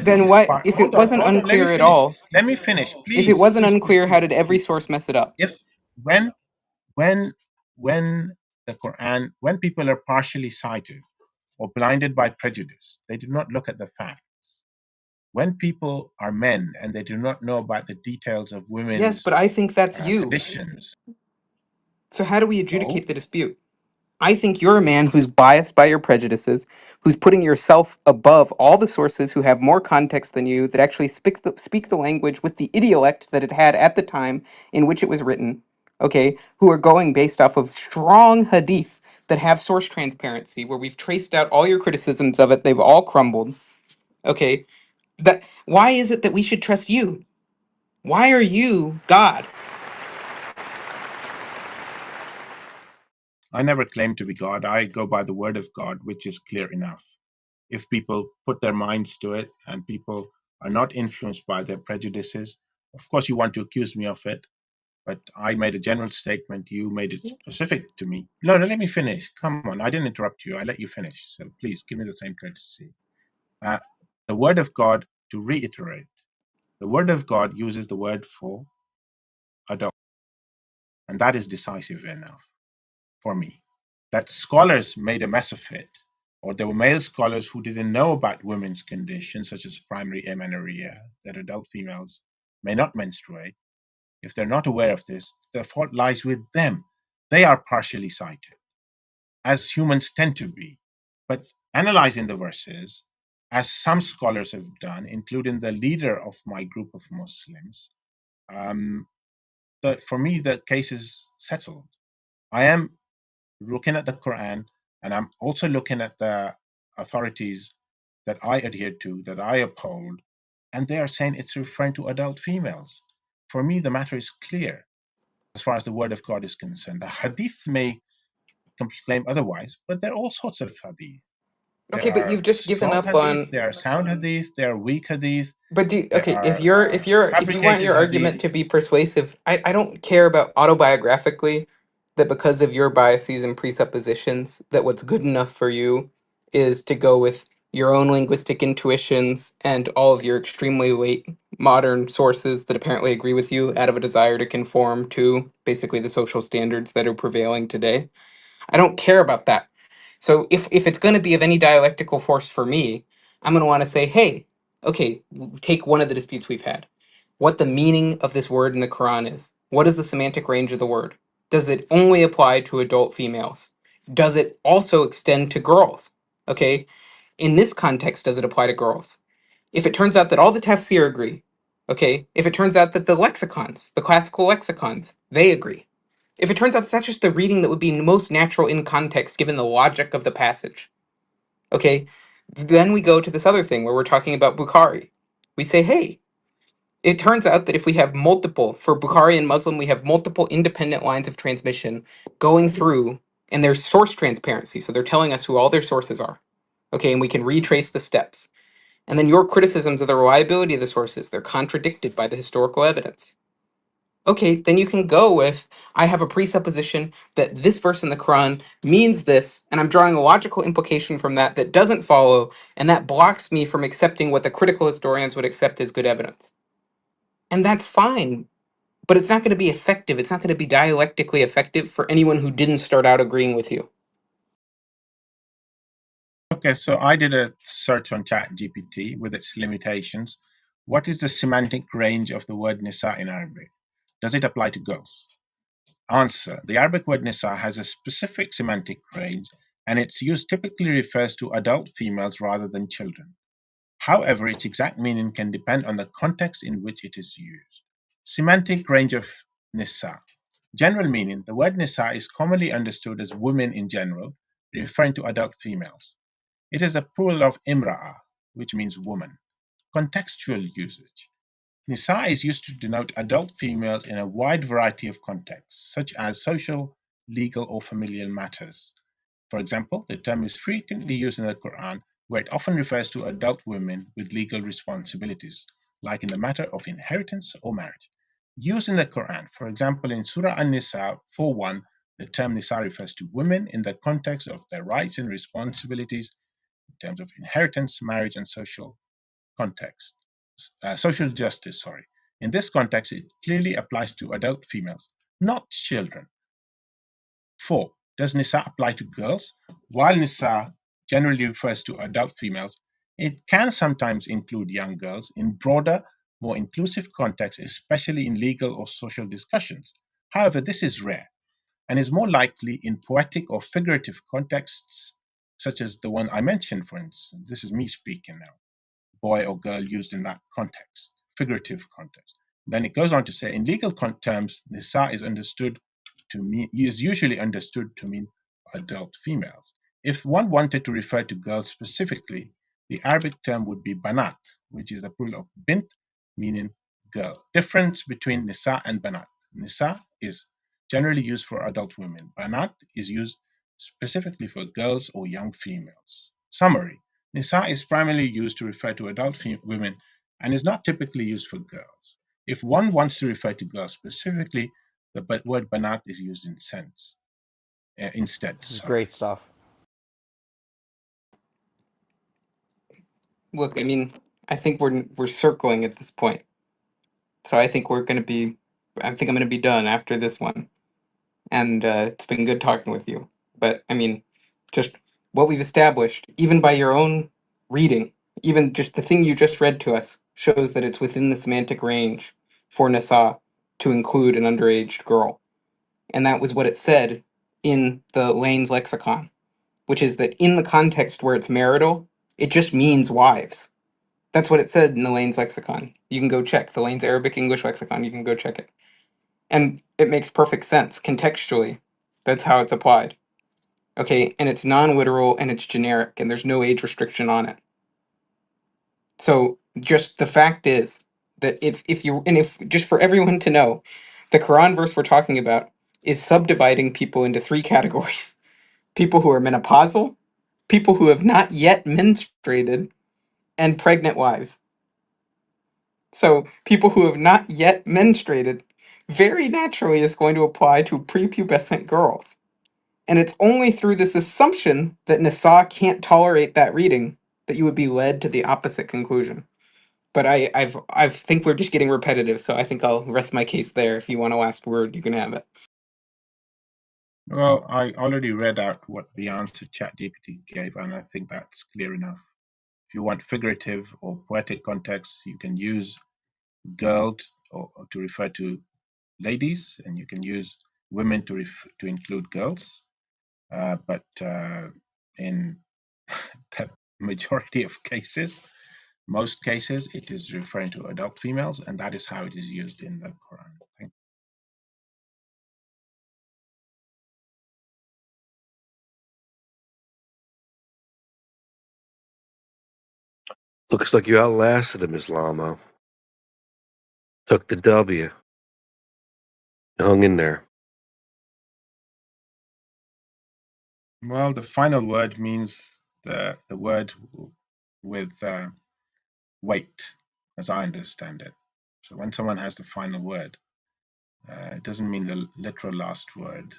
Then is why, part. if it wasn't Hold on. Let me unclear at finish. all, Let me finish, if it please, wasn't please, please, unclear, how please, did please, every please. source mess it up? If when when the Quran, when people are partially sighted or blinded by prejudice, they do not look at the facts. When people are men and they do not know about the details of Yes, women's but I think that's you. conditions, So how do we so adjudicate the dispute? I think you're a man who's biased by your prejudices, who's putting yourself above all the sources who have more context than you, that actually speak the language with the idiolect that it had at the time in which it was written, okay, who are going based off of strong hadith that have source transparency, where we've traced out all your criticisms of it, they've all crumbled, okay? That, why is it that we should trust you? Why are you God? I never claim to be God. I go by the word of God, which is clear enough. If people put their minds to it and people are not influenced by their prejudices, of course, you want to accuse me of it, but I made a general statement. You made it specific to me. No, no, let me finish. Come on. I didn't interrupt you. I let you finish. So please give me the same courtesy. Uh, the word of God, to reiterate, the word of God uses the word for adult, and that is decisive enough for me. That scholars made a mess of it, or there were male scholars who didn't know about women's conditions, such as primary amenorrhea, that adult females may not menstruate. If they're not aware of this, the fault lies with them. They are partially sighted, as humans tend to be. But analyzing the verses, as some scholars have done, including the leader of my group of Muslims, um, for me, the case is settled. I am looking at the Quran, and I'm also looking at the authorities that I adhere to, that I uphold, and they are saying it's referring to adult females. For me, the matter is clear as far as the word of God is concerned. The hadith may claim otherwise, but there are all sorts of hadith. There Okay, but you've are just given strong up hadith, on. there are sound hadith, there are weak hadith, But do there okay, if are you're if you want fabricated your hadith. argument to be persuasive, I don't care about autobiographically that because of your biases and presuppositions that what's good enough for you is to go with your own linguistic intuitions and all of your extremely late modern sources that apparently agree with you out of a desire to conform to basically the social standards that are prevailing today. I don't care about that. So if it's going to be of any dialectical force for me, I'm going to want to say, hey, okay, take one of the disputes we've had. What the meaning of this word in the Quran is. What is the semantic range of the word? Does it only apply to adult females? Does it also extend to girls? Okay, in this context, does it apply to girls? If it turns out that all the tafsir agree, okay, if it turns out that the lexicons, the classical lexicons, they agree, if it turns out that that's just the reading that would be most natural in context given the logic of the passage, okay, then we go to this other thing where we're talking about Bukhari. We say, hey, it turns out that if we have multiple, for Bukhari and Muslim, we have multiple independent lines of transmission going through, and there's source transparency. So they're telling us who all their sources are. Okay, and we can retrace the steps. And then your criticisms of the reliability of the sources, they're contradicted by the historical evidence. Okay, then you can go with I have a presupposition that this verse in the Quran means this, and I'm drawing a logical implication from that that doesn't follow, and that blocks me from accepting what the critical historians would accept as good evidence. And that's fine, but it's not going to be effective. It's not going to be dialectically effective for anyone who didn't start out agreeing with you. Okay, so I did a search on ChatGPT with its limitations. What is the semantic range of the word nisa in Arabic? Does it apply to girls? Answer: the Arabic word nisa has a specific semantic range, and its use typically refers to adult females rather than children. However, its exact meaning can depend on the context in which it is used. Semantic range of nisa. General meaning: the word nisa is commonly understood as women in general, referring to adult females. It is a plural of imra'a, which means woman. Contextual usage. Nisa is used to denote adult females in a wide variety of contexts, such as social, legal, or familial matters. For example, the term is frequently used in the Quran, where it often refers to adult women with legal responsibilities, like in the matter of inheritance or marriage. Used in the Quran, for example, in Surah An-Nisa 4:1, the term Nisa refers to women in the context of their rights and responsibilities in terms of inheritance, marriage, and social. context, social justice, sorry. In this context, it clearly applies to adult females, not children. 4. Does Nisa apply to girls? While Nisa generally refers to adult females, it can sometimes include young girls in broader, more inclusive contexts, especially in legal or social discussions. However, this is rare and is more likely in poetic or figurative contexts, such as the one I mentioned, for instance. This is me speaking now, boy or girl used in that context, figurative context. Then it goes on to say, in legal terms, nisa is usually understood to mean adult females. If one wanted to refer to girls specifically, the Arabic term would be banat, which is the plural of bint, meaning girl. Difference between nisa and banat. Nisa is generally used for adult women. Banat is used specifically for girls or young females. Summary. Nisa is primarily used to refer to adult women and is not typically used for girls. If one wants to refer to girls specifically, the word banat is used instead. This is Sorry. great stuff. Look, I mean, I think we're circling at this point. So I think we're going to be I think I'm going to be done after this one. And it's been good talking with you. But I mean, just what we've established, even by your own reading, even just the thing you just read to us, shows that it's within the semantic range for Nasa to include an underaged girl. And that was what it said in the Lane's lexicon, which is that in the context where it's marital, it just means wives. That's what it said in the Lane's lexicon. You can go check the Lane's Arabic English lexicon. You can go check it. And it makes perfect sense contextually. That's how it's applied. Okay, and it's non-literal and it's generic and there's no age restriction on it. So just the fact is that if just for everyone to know, the Quran verse we're talking about is subdividing people into three categories. People who are menopausal, people who have not yet menstruated, and pregnant wives. So people who have not yet menstruated very naturally is going to apply to prepubescent girls. And it's only through this assumption that Nisa can't tolerate that reading that you would be led to the opposite conclusion. But I think we're just getting repetitive, so I think I'll rest my case there. If you want a last word, you can have it. Well, I already read out what the answer ChatGPT gave, and I think that's clear enough. If you want figurative or poetic context, you can use girl or to refer to ladies, and you can use women to include girls. But in the majority of cases, most cases, it is referring to adult females, and that is how it is used in the Quran. Thank you. Looks like you outlasted him, Islamo. Took the W. Hung in there. Well, the final word means the word with weight, as I understand it. So when someone has the final word, it doesn't mean the literal last word.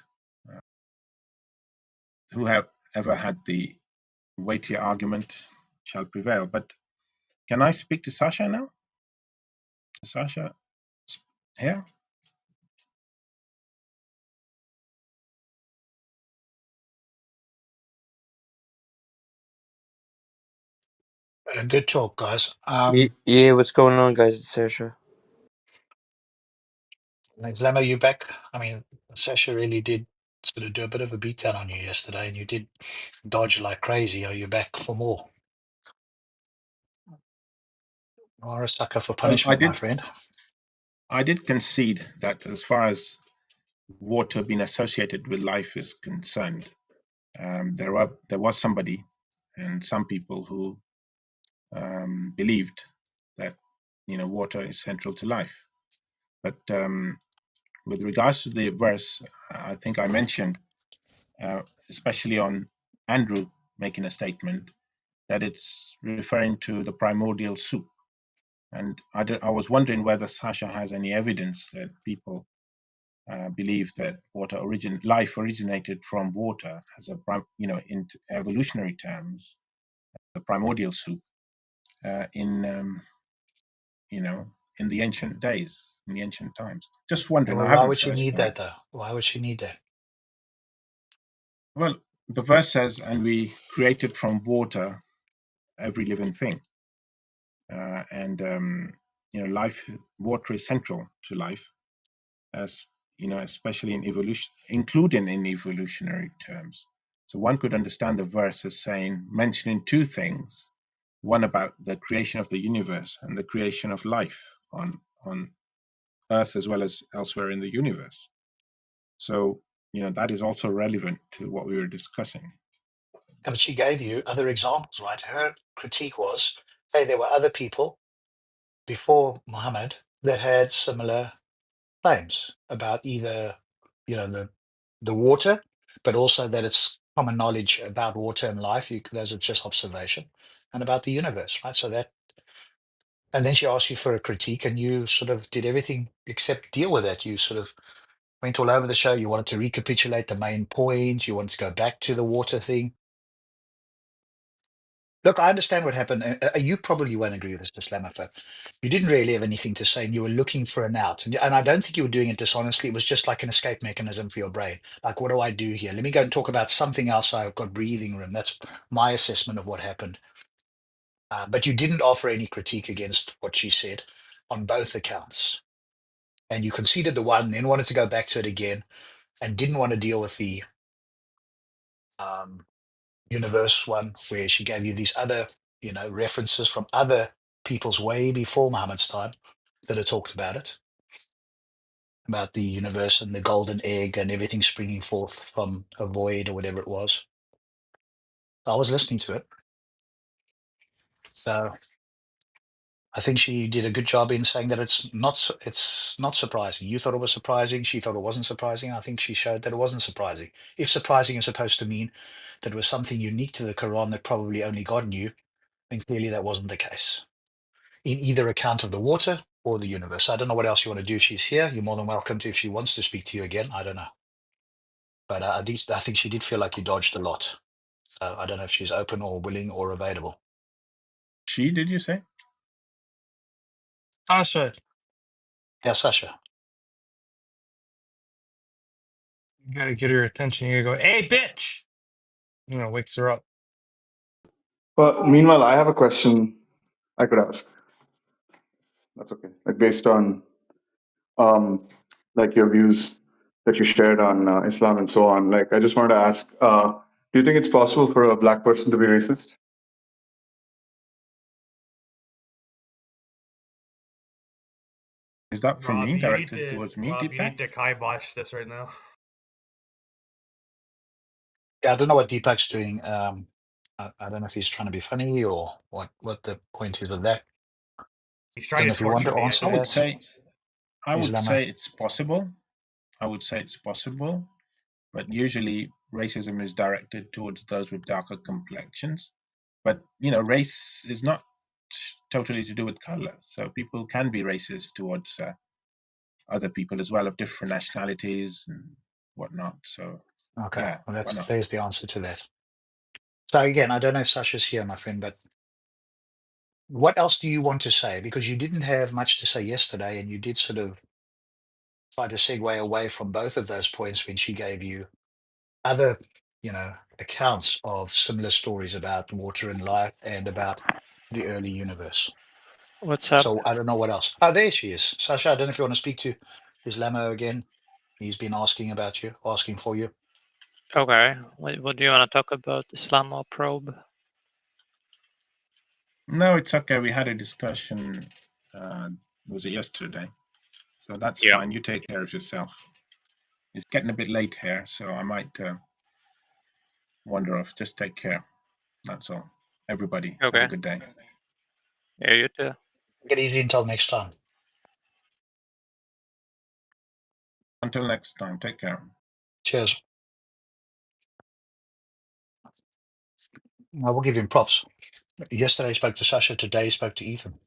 Who have ever had the weightier argument shall prevail. But can I speak to Sasha now? Is Sasha here? Good talk, guys. Yeah, what's going on, guys? It's Sasha. Lemma, you back? I mean, Sasha really did sort of do a bit of a beatdown on you yesterday, and you did dodge like crazy. Are you back for more? Or a sucker for Well, punishment, my friend. I did concede that as far as water being associated with life is concerned, there was somebody and some people who believed that water is central to life. But with regards to the verse, I think I mentioned, especially on Andrew making a statement, that it's referring to the primordial soup. And I was wondering whether Sasha has any evidence that people believe that life originated from water as in evolutionary terms, the primordial soup. in in the ancient days, in the ancient times. Just wondering. Well, I why haven't would she searched need for it. that though? Why would she need that? Well, the verse says, "And we created from water every living thing," and life, water is central to life, as especially in evolution, including in evolutionary terms. So one could understand the verse as saying, mentioning two things: one about the creation of the universe and the creation of life on Earth as well as elsewhere in the universe. So that is also relevant to what we were discussing. But she gave you other examples, right? Her critique was, hey, there were other people before Muhammad that had similar claims about either, the water, but also that it's common knowledge about water and life. Those are just observation, and about the universe, right? So that, and then she asked you for a critique, and you sort of did everything except deal with it. You sort of went all over the show. You wanted to recapitulate the main point. You wanted to go back to the water thing. Look, I understand what happened. You probably won't agree with this, Islam, but you didn't really have anything to say, and you were looking for an out. And I don't think you were doing it dishonestly. It was just like an escape mechanism for your brain. Like, what do I do here? Let me go and talk about something else. So I've got breathing room. That's my assessment of what happened. But you didn't offer any critique against what she said on both accounts. And you conceded the one, then wanted to go back to it again, and didn't want to deal with the um, universe one, where she gave you these other, references from other people's way before Muhammad's time that had talked about the universe and the golden egg and everything springing forth from a void or whatever it was. I was listening to it. So I think she did a good job in saying that it's not surprising. You thought it was surprising. She thought it wasn't surprising. I think she showed that it wasn't surprising. If surprising is supposed to mean that it was something unique to the Quran that probably only God knew, then clearly that wasn't the case in either account of the water or the universe. I don't know what else you want to do. She's here. You're more than welcome to if she wants to speak to you again. I don't know. But at least I think she did feel like you dodged a lot. So I don't know if she's open or willing or available. She, did you say? Sasha, Yeah, Sasha. you gotta get her attention. You gotta go, hey, bitch! Wakes her up. But meanwhile, I have a question I could ask. That's okay. Like based on like your views that you shared on Islam and so on. Like I just wanted to ask, do you think it's possible for a black person to be racist? Is that for Rob, me, you need directed to towards me, Rob, you Deepak? need to kibosh this right now. Yeah, I don't know what Deepak's doing. I don't know if he's trying to be funny or what the point is of that. He's Don't trying know to if you want torture to me, I answer I would think. that, say I would Islama. say it's possible. I would say it's possible, but usually racism is directed towards those with darker complexions. But race is not totally to do with color, so people can be racist towards other people as well of different nationalities and whatnot. So Okay, yeah, well, why not? there's the answer to that. So again, I don't know if Sasha's here, my friend, but what else do you want to say? Because you didn't have much to say yesterday, and you did sort of try to segue away from both of those points when she gave you other, accounts of similar stories about water and life and about the early universe. What's up? So I don't know what else. Oh, there she is. Sasha, I don't know if you want to speak to Islamo again. He's been asking about you, asking for you. Okay, what do you want to talk about? Islamo probe? No, it's okay. We had a discussion. Was it yesterday? So that's Yeah. fine. You take care of yourself. It's getting a bit late here, so I might wander off. Just take care. That's all. Everybody, have a Okay. good day. Yeah, you too. Get easy until next time. Until next time, take care. Cheers. I will give him props. Yesterday he spoke to Sasha, today he spoke to Ethan.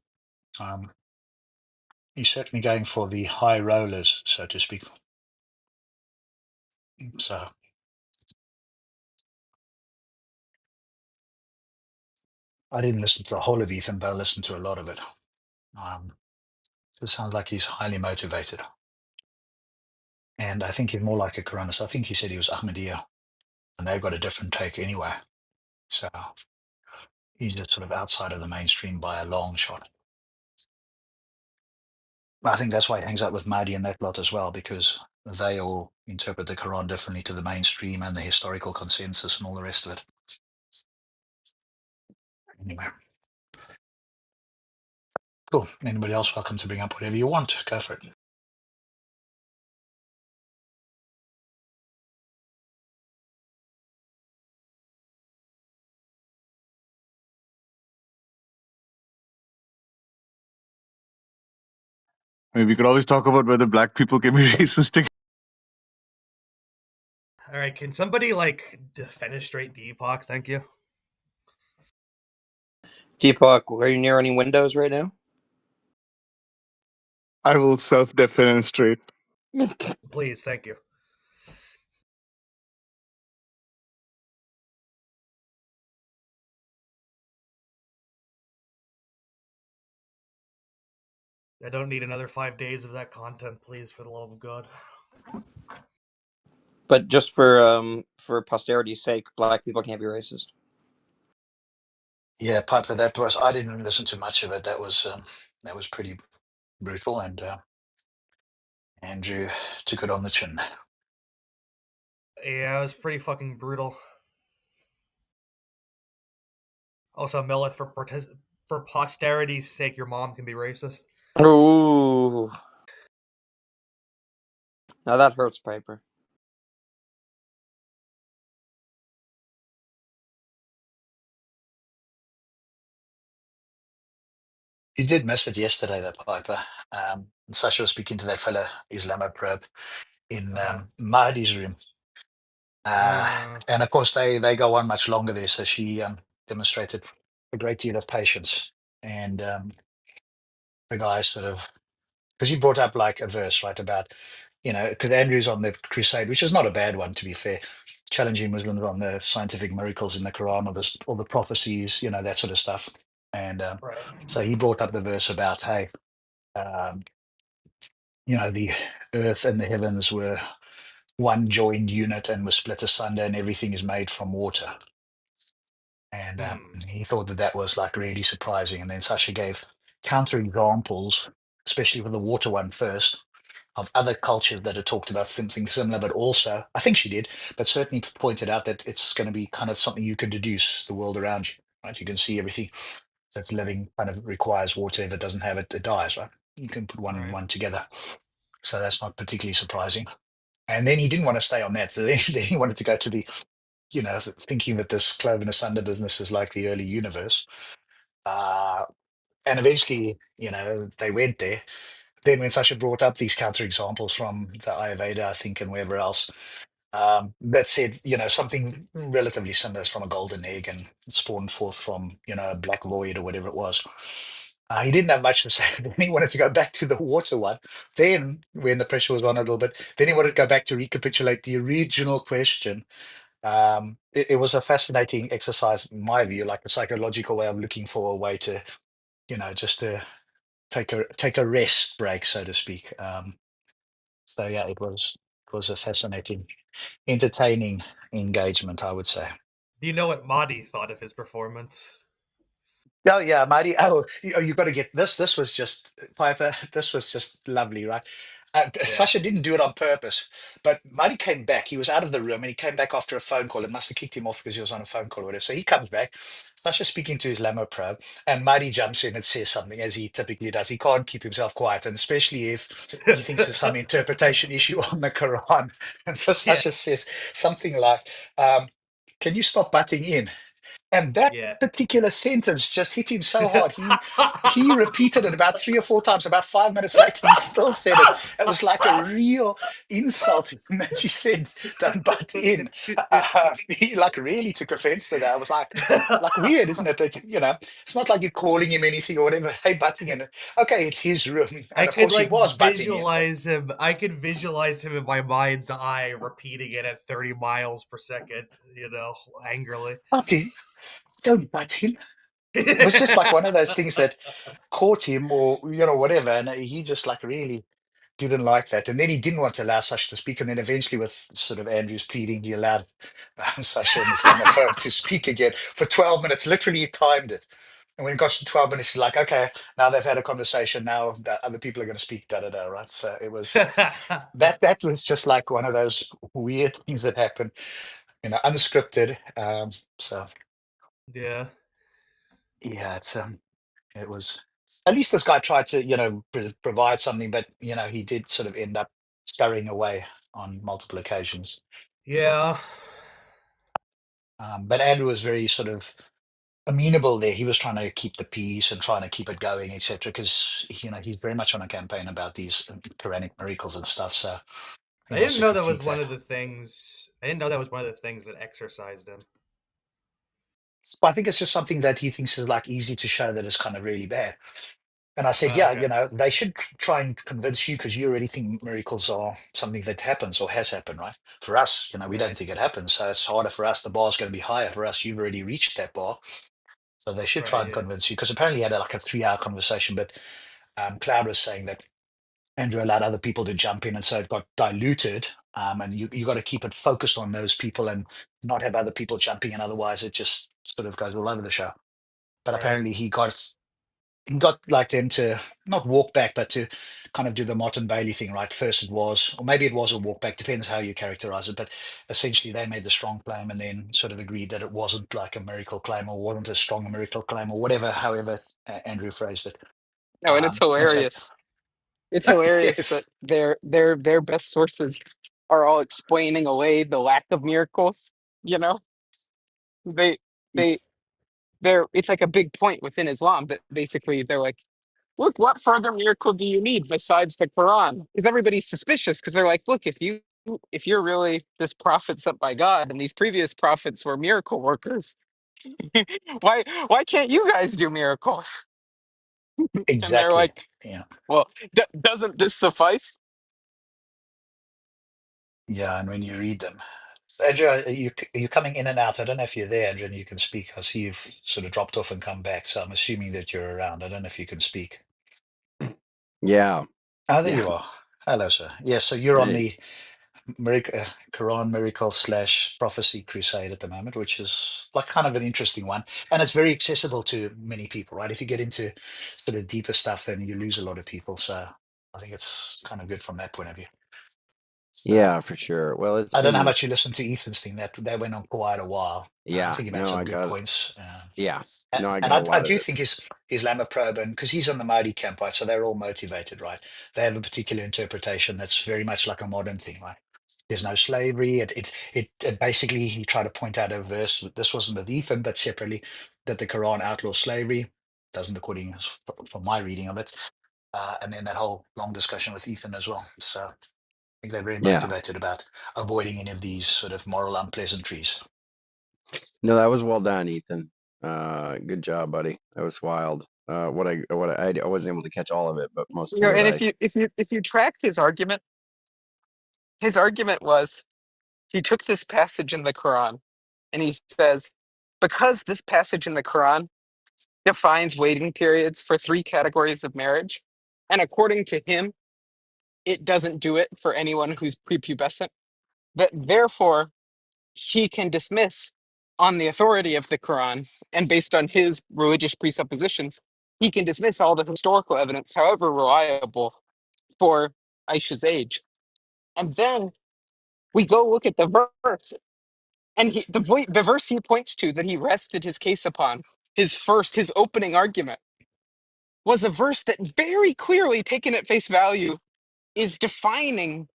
He's certainly going for the high rollers, so to speak. So I didn't listen to the whole of Ethan, but I listened to a lot of it. It sounds like he's highly motivated. And I think he's more like a Quranist. I think he said he was Ahmadiyya, and they've got a different take anyway. So he's just sort of outside of the mainstream by a long shot. I think that's why he hangs out with Mahdi and that lot as well, because they all interpret the Quran differently to the mainstream and the historical consensus and all the rest of it. Anyway, cool. Anybody else welcome to bring up whatever you want. Go for it. I mean, we could always talk about whether black people can be racist. All right, can somebody like defenestrate Deepak? Thank you. Deepak, are you near any windows right now? I will self-defenestrate. Please, thank you. I don't need another 5 days of that content, please, for the love of God. But just for posterity's sake, black people can't be racist. Yeah, Piper, that was, I didn't listen to much of it. That was pretty brutal, and Andrew took it on the chin. Yeah, it was pretty fucking brutal. Also, Millith, for posterity's sake, your mom can be racist. Ooh. Now that hurts, Piper. You did miss it yesterday, that Piper. Sasha was speaking to that fella, Islamoprobe, in Mahdi's room. And of course, they go on much longer there. So she demonstrated a great deal of patience. And the guy sort of, because he brought up like a verse, right, about, because Andrew's on the crusade, which is not a bad one, to be fair, challenging Muslims on the scientific miracles in the Quran, or the prophecies, that sort of stuff. And Right. so he brought up the verse about, hey, um, the earth and the heavens were one joined unit and were split asunder, and everything is made from water. And he thought that was like really surprising. And then Sasha gave counter examples, especially for the water one first, of other cultures that had talked about something similar, but also, I think she did, but certainly pointed out that it's going to be kind of something you can deduce the world around you, right? You can see everything that's living kind of requires water. If it doesn't have it, it dies, right? You can put one and one together. So that's not particularly surprising. And then he didn't want to stay on that. So then he wanted to go to the, thinking that this cloven asunder business is like the early universe. And eventually, they went there. Then when Sasha brought up these counter examples from the Ayurveda, I think, and wherever else, that said, something relatively similar from a golden egg and spawned forth from, a black void or whatever it was. He didn't have much to say. Then he wanted to go back to the water one. Then, when the pressure was on a little bit, then he wanted to go back to recapitulate the original question. It was a fascinating exercise, in my view, like a psychological way of looking for a way to, just to take a rest break, so to speak. So yeah, it was a fascinating, entertaining engagement, I would say. Do you know what Mahdi thought of his performance? Oh yeah, Marty. Oh, you got to get this. This was just Piper. This was just lovely, right? Sasha didn't do it on purpose, but Marty came back. He was out of the room, and he came back after a phone call. It must have kicked him off because he was on a phone call or whatever. So he comes back. Sasha speaking to his Lamo Pro, and Marty jumps in and says something as he typically does. He can't keep himself quiet, and especially if he thinks there's some interpretation issue on the Quran. And so Sasha says something like, "Can you stop butting in?" And that Yeah. particular sentence just hit him so hard. He repeated it about 3 or 4 times. About 5 minutes later, he still said it. It was like a real insult that she said, "Don't butt in." He like really took offense to that. I was like weird, isn't it? That it's not like you're calling him anything or whatever. Hey, butting in. Okay, it's his room, I and of could course he like was butting in. visualize him. I could visualize him in my mind's eye repeating it at 30 miles per second, angrily. Butt in. Don't butt in. It was just like one of those things that caught him, or whatever, and he just like really didn't like that. And then he didn't want to allow Sasha to speak. And then eventually, with sort of Andrew's pleading, he allowed Sasha and Islamophobe to speak again for 12 minutes. Literally, he timed it. And when it got to 12 minutes, he's like, okay, now they've had a conversation. Now the other people are going to speak, da da da, right? So it was that was just like one of those weird things that happen, unscripted. So Yeah. yeah, it was, at least this guy tried to, provide something, but he did sort of end up scurrying away on multiple occasions. Yeah. But Andrew was very sort of amenable there. He was trying to keep the peace and trying to keep it going, etc. Because he's very much on a campaign about these Quranic miracles and stuff. So he I wants didn't to know that was critique one that. of the things. I didn't know that was one of the things that exercised him. But I think it's just something that he thinks is like easy to show that is kind of really bad. And I said, Oh, yeah, okay. they should try and convince you, because you already think miracles are something that happens or has happened, right? For us, we don't Right. think it happens. So it's harder for us. The bar's going to be higher for us. You've already reached that bar. So they should try Right. and Yeah. convince you, because apparently he had like a 3 hour conversation, but Cloud was saying that Andrew allowed other people to jump in. And so it got diluted. And you got to keep it focused on those people and not have other people jumping in. Otherwise, it just sort of goes all over the show. But Right. apparently he got like them to not walk back, but to kind of do the Martin Bailey thing, right? First it was, or maybe it was a walk back, depends how you characterize it. But essentially, they made the strong claim and then sort of agreed that it wasn't like a miracle claim, or wasn't as strong a miracle claim, or whatever, however Andrew phrased it. No, and it's And so, hilarious. It's hilarious that yes, their best sources are all explaining away the lack of miracles. You know, they they they're it's like a big point within Islam that basically they're like, look, what further miracle do you need besides the Quran? Because everybody's suspicious because they're like, look, if you're really this prophet sent by God and these previous prophets were miracle workers, why can't you guys do miracles? And they're exactly. like, Yeah. well, doesn't this suffice? Yeah. And when you read them, so Andrew, are you coming in and out? I don't know if you're there, Andrew, and you can speak. I see you've sort of dropped off and come back. So I'm assuming that you're around. I don't know if you can speak. Yeah, Oh, there yeah. you are. Hello, sir. Yes, so you're on Hey, the Quran Miracle / Prophecy Crusade at the moment, which is like kind of an interesting one. And it's very accessible to many people, right? If you get into sort of deeper stuff, then you lose a lot of people. So I think it's kind of good from that point of view. So yeah, for sure. Well, it's I don't know how been, much you listened to Ethan's thing. That went on quite a while. I yeah, think he made no, some I good got, points. yeah, And, no, I and got a I lot of do it. think his Islamoprobe, and because he's on the Maori camp, right? So they're all motivated, right? They have a particular interpretation that's very much like a modern thing, right? There's no slavery. It basically, he tried to point out a verse. This wasn't with Ethan, but separately, that the Quran outlaws slavery. Doesn't, according from my reading of it. And then that whole long discussion with Ethan as well. So I think they're very Yeah, motivated about avoiding any of these sort of moral unpleasantries. no, that was well done, Ethan. Good job, buddy. That was wild. I wasn't able to catch all of it, but most You of know, it, and if you track his argument was he took this passage in the Quran and he says, because this passage in the Quran defines waiting periods for three categories of marriage, and according to him, it doesn't do it for anyone who's prepubescent, that therefore he can dismiss on the authority of the Quran and based on his religious presuppositions, he can dismiss all the historical evidence, however reliable, for Aisha's age. And then we go look at the verse, and the verse he points to that he rested his case upon, his opening argument, was a verse that very clearly, taken at face value, is defining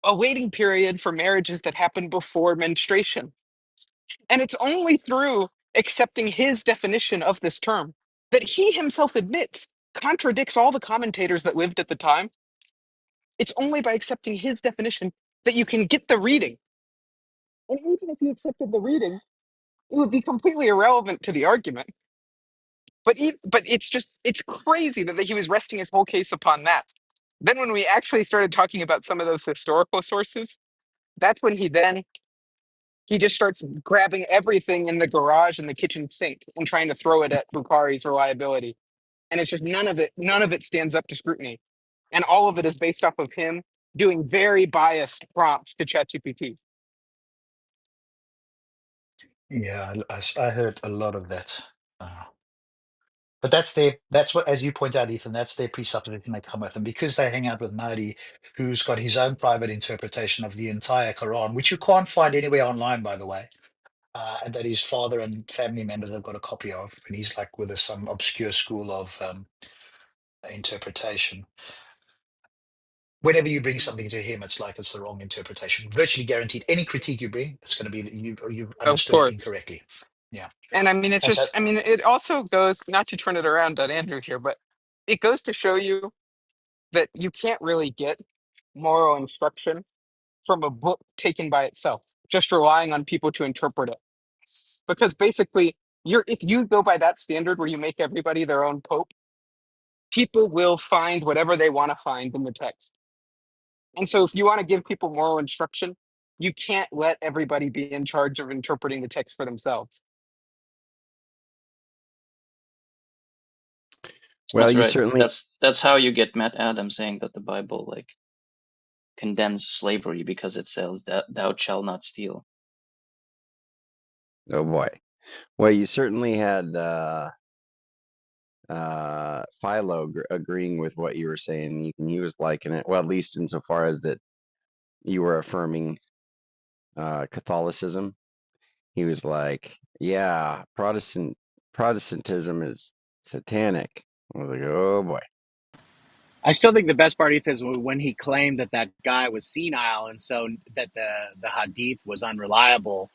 a waiting period for marriages that happen before menstruation. And it's only through accepting his definition of this term that he himself admits contradicts all the commentators that lived at the time. It's only by accepting his definition that you can get the reading. And even if you accepted the reading, it would be completely irrelevant to the argument. But it's crazy that he was resting his whole case upon that. Then when we actually started talking about some of those historical sources, that's when he then he just starts grabbing everything in the garage and the kitchen sink and trying to throw it at Bukhari's reliability. And it's just none of it stands up to scrutiny. And all of it is based off of him doing very biased prompts to ChatGPT. Yeah, I heard a lot of that. But that's what, as you point out, Ethan, that's their presupposition they come with. And because they hang out with Mahdi, who's got his own private interpretation of the entire Quran, which you can't find anywhere online, by the way, and that his father and family members have got a copy of, and he's like with some obscure school of interpretation. Whenever you bring something to him, it's like it's the wrong interpretation. Virtually guaranteed. Any critique you bring, it's going to be that you've Of understood it course. incorrectly. Yeah. And I mean, it's And so, just, I mean, it also goes, not to turn it around on Andrew here, but it goes to show you that you can't really get moral instruction from a book taken by itself, just relying on people to interpret it. Because basically, if you go by that standard where you make everybody their own pope, people will find whatever they want to find in the text. And so if you want to give people moral instruction, you can't let everybody be in charge of interpreting the text for themselves. Well, That's you right. certainly. That's how you get Matt Adams saying that the Bible like condemns slavery because it says that thou shalt not steal. Oh boy. Well, you certainly had Philo agreeing with what you were saying. He was liking it. Well, at least insofar as that you were affirming Catholicism. He was like, "Yeah, Protestantism is satanic." I was like, "Oh boy." I still think the best part, Ethan, is when he claimed that that guy was senile and so that the hadith was unreliable.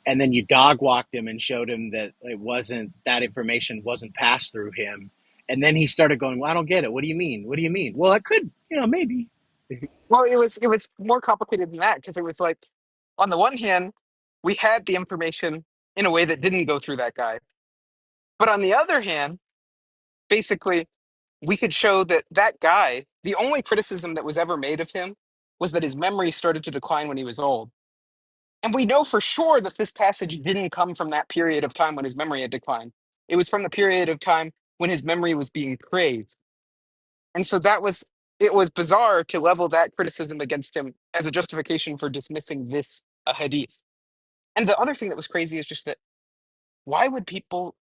And then you dog walked him and showed him that it wasn't, that information wasn't passed through him. And then he started going, well, I don't get it. What do you mean? What do you mean? Well, it could, maybe. Well, it was more complicated than that because it was like, on the one hand, we had the information in a way that didn't go through that guy. But on the other hand, basically, we could show that that guy, the only criticism that was ever made of him was that his memory started to decline when he was old. And we know for sure that this passage didn't come from that period of time when his memory had declined. It was from the period of time when his memory was being praised. And so it was bizarre to level that criticism against him as a justification for dismissing this hadith. And the other thing that was crazy is just that why would people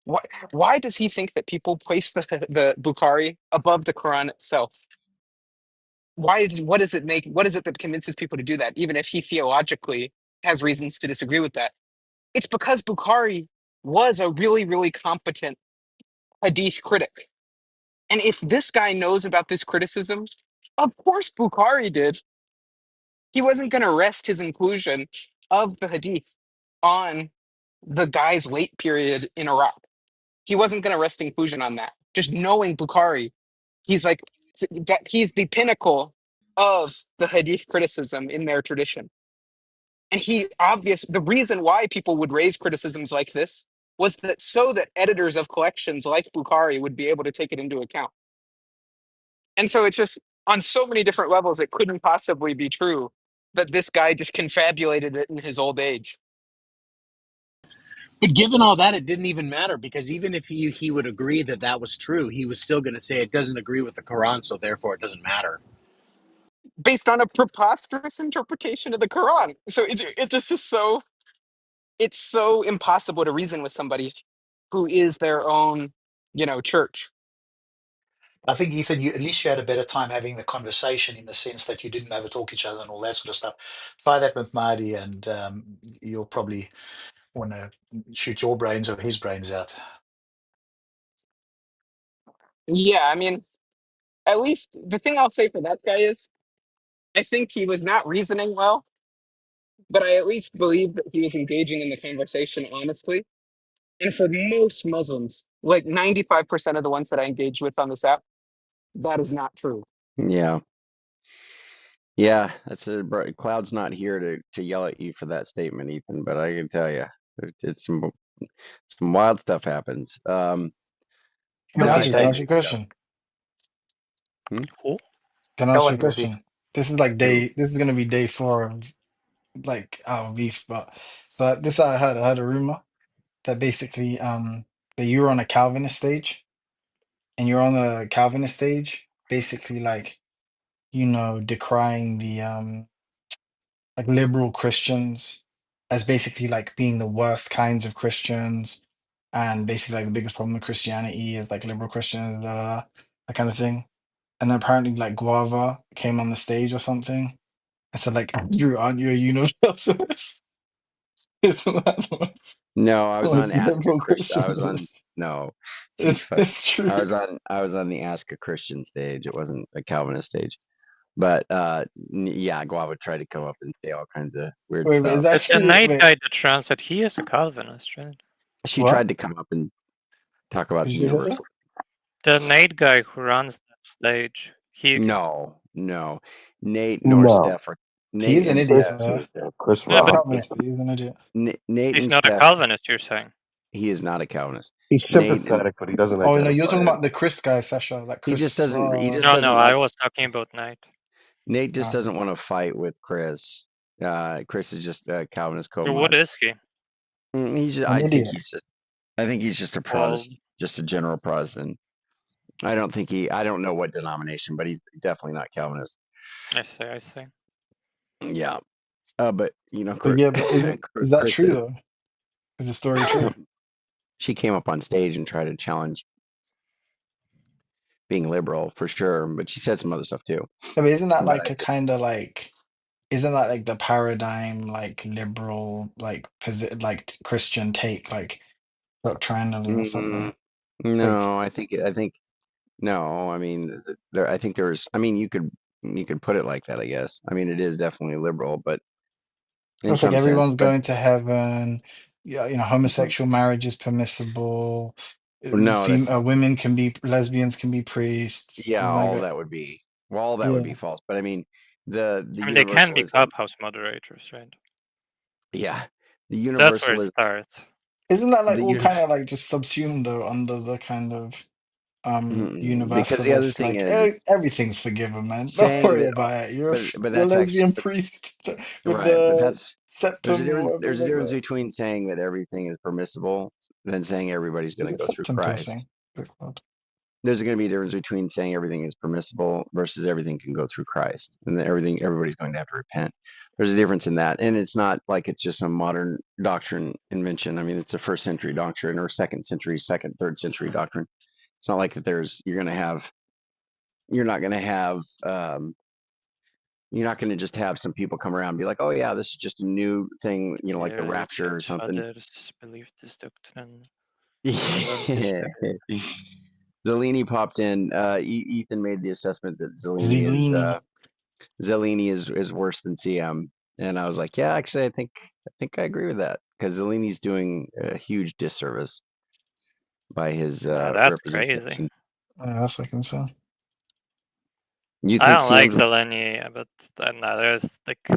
why, why does he think that people place the Bukhari above the Quran itself? What is it that convinces people to do that, even if he theologically has reasons to disagree with that? It's because Bukhari was a really, really competent hadith critic. And if this guy knows about this criticism, of course Bukhari did. He wasn't going to rest his inclusion of the hadith on the guy's wait period in Iraq. He wasn't going to rest inclusion on that. Just knowing Bukhari, he's like that. He's the pinnacle of the hadith criticism in their tradition. And the reason why people would raise criticisms like this was that so that editors of collections like Bukhari would be able to take it into account. And so it's just on so many different levels, it couldn't possibly be true that this guy just confabulated it in his old age. But given all that, it didn't even matter because even if he would agree that that was true, he was still going to say it doesn't agree with the Quran, so therefore it doesn't matter. Based on a preposterous interpretation of the Quran. So it just is it's so impossible to reason with somebody who is their own, church. I think, Ethan, at least you had a better time having the conversation in the sense that you didn't overtalk each other and all that sort of stuff. Try that with Mahdi, and you'll probably want to shoot your brains or his brains out. Yeah, I mean, at least the thing I'll say for that guy is I think he was not reasoning well, but I at least believe that he was engaging in the conversation honestly. And for most Muslims, like 95% of the ones that I engage with on this app, that is not true. Yeah. Yeah, Cloud's not here to yell at you for that statement, Ethan, but I can tell you, it's some wild stuff happens. Can I Matthew, ask can I you ask you a question? Who? Can I Go ask you on, a Ruthie? question? This is like Who? this is gonna be day 4 like out of beef, but so this I heard a rumor that basically that you're on a Calvinist stage, and you're on a Calvinist stage, basically like, you know, decrying the like liberal Christians as basically like being the worst kinds of Christians, and basically like the biggest problem with Christianity is like liberal Christians, blah, blah, blah, that kind of thing. And then apparently like Guava came on the stage or something and said like, Andrew, aren't you a universalist? Isn't that No, I the was on most Ask a liberal Christian. I was on Christians? no, It's, Tifa. it's true. I was on the Ask a Christian stage. It wasn't a Calvinist stage. But yeah, Guava tried to come up and say all kinds of weird Wait, is stuff. that But the true? night Wait, guy that runs it, he is a Calvinist, right? She tried what? to come up and talk about Did the you say that? universal. The night guy who runs that stage, he No, no. Nate nor No, Steph are He Nate is an and idiot, Steph. though. Chris He's yeah, not a but Rock. Calvinist, but he's an idiot. Nate he's and not a Steph. Calvinist. You're saying? He is not a Calvinist. He's Nate and sympathetic, but he doesn't Oh no, you're identify talking as. about the Chris guy, Sasha. Like he just Chris. doesn't. He just No, no, doesn't I like. was talking about night. Nate just Ah, doesn't want to fight with Chris. Chris is just a Calvinist So what co-mod. is he? He's. an I think idiot. he's just. I think he's just a Well, Protestant, just a general Protestant. I don't think he. I don't know what denomination, but he's definitely not Calvinist. I see, I see. Yeah. But you know, But yeah, but is that Chris true is. though? Is the story true? She came up on stage and tried to challenge being liberal for sure, but she said some other stuff too. I mean, isn't that But like I a just. kind of like, isn't that like the paradigm, like liberal, like like Christian take, like doctrinally or something? Mm, It's like, no, I think no. I mean, there. I think there's. I mean, you could put it like that. I guess. I mean, it is definitely liberal, but in it's like some sense. everyone's But going to heaven. Yeah, you know, mhm. homosexual marriage is permissible. No, that's Women can be lesbians, can be priests. yeah. Isn't that All good? that would be. Well, all that would be Yeah. false. But I mean, the I mean, they can be universalism. clubhouse moderators, right? Yeah, the That's where it universalism. starts. Isn't that like The all uni- kind of like just subsumed though under the kind of because the other universalist, thing like is everything's forgiven, man. Don't saying worry that. about it. But You're a that's actually. lesbian priest with Right, but the that's septum or whatever there's a like difference that. between saying that everything is permissible than saying everybody's going Is to it go through septum Christ. piercing? Good God. There's going to be a difference between saying everything is permissible versus everything can go through Christ, and that everybody's going to have to repent. There's a difference in that, and it's not like it's just some modern doctrine invention. I mean, it's a first century doctrine or second century, third century doctrine. It's not like that. You're not going to have you're not going to just have some people come around and be like, oh yeah, this is just a new thing, you know, like the Dear rapture or church something. fathers believe this doctrine. Yeah. Zellini popped in. Ethan made the assessment that Zilini. Zellini is worse than CM, and I was like, yeah, actually, I think I agree with that because Zellini's doing a huge disservice by his That's crazy. representation. That's like insane. You I think don't like CM's Zeleny, but no, there's like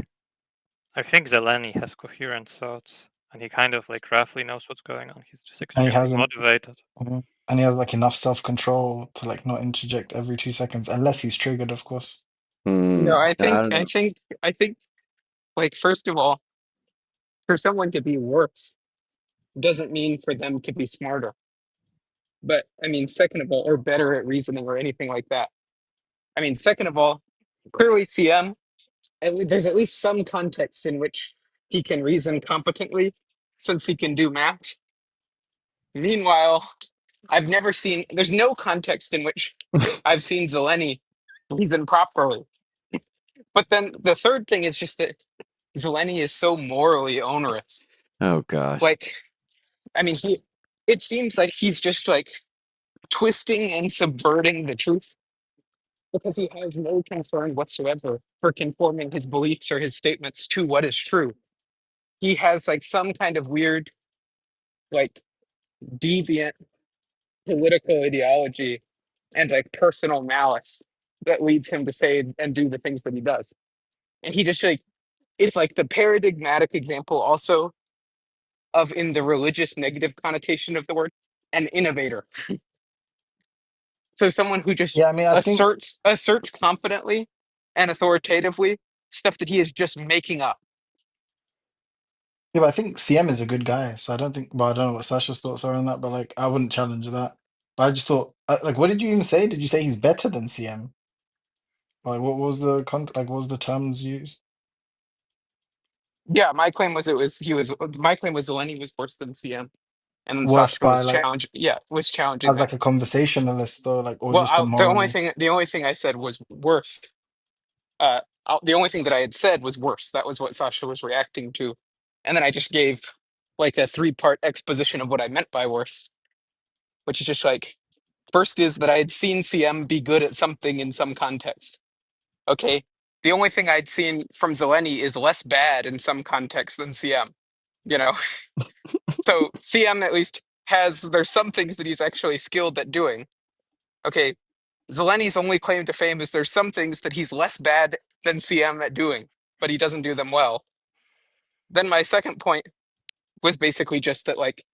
I think Zeleny has coherent thoughts, and he kind of like roughly knows what's going on. He's just And he extremely hasn't motivated. and he has like enough self-control to like not interject every 2 seconds, unless he's triggered, of course. No, I don't know. I think, like, first of all, for someone to be worse doesn't mean for them to be smarter. But I mean, second of all, or better at reasoning or anything like that. I mean, second of all, clearly CM, there's at least some context in which he can reason competently since he can do math. Meanwhile, I've never seen, there's no context in which I've seen Zeleny reason properly. But then the third thing is just that Zeleny is so morally onerous. Oh gosh. Like, I mean, it seems like he's just like twisting and subverting the truth because he has no concern whatsoever for conforming his beliefs or his statements to what is true. He has like some kind of weird, like deviant political ideology and like personal malice that leads him to say and do the things that he does. And he just like it's like the paradigmatic example also of in the religious negative connotation of the word, an innovator. So someone who just Yeah, I mean, I think asserts confidently and authoritatively stuff that he is just making up. Yeah, but I think CM is a good guy, so I don't think. Well, I don't know what Sasha's thoughts are on that, but like, I wouldn't challenge that. But I just thought, like, what did you even say? Did you say he's better than CM? Like, what was the like, what was the terms used? Yeah, my claim was my claim was Zeleny was worse than CM, and then Worse Sasha by was like challenging as that. like a conversationalist, though, like, or Well, just a morally. the only thing I said was worse. The only thing that I had said was worse. That was what Sasha was reacting to, and then I just gave like a three-part exposition of what I meant by worse, which is just like first is that I had seen CM be good at something in some context. Okay, the only thing I'd seen from Zeleny is less bad in some context than CM. You know, so CM at least there's some things that he's actually skilled at doing. Okay, Zeleni's only claim to fame is there's some things that he's less bad than CM at doing, but he doesn't do them well. Then my second point was basically just that like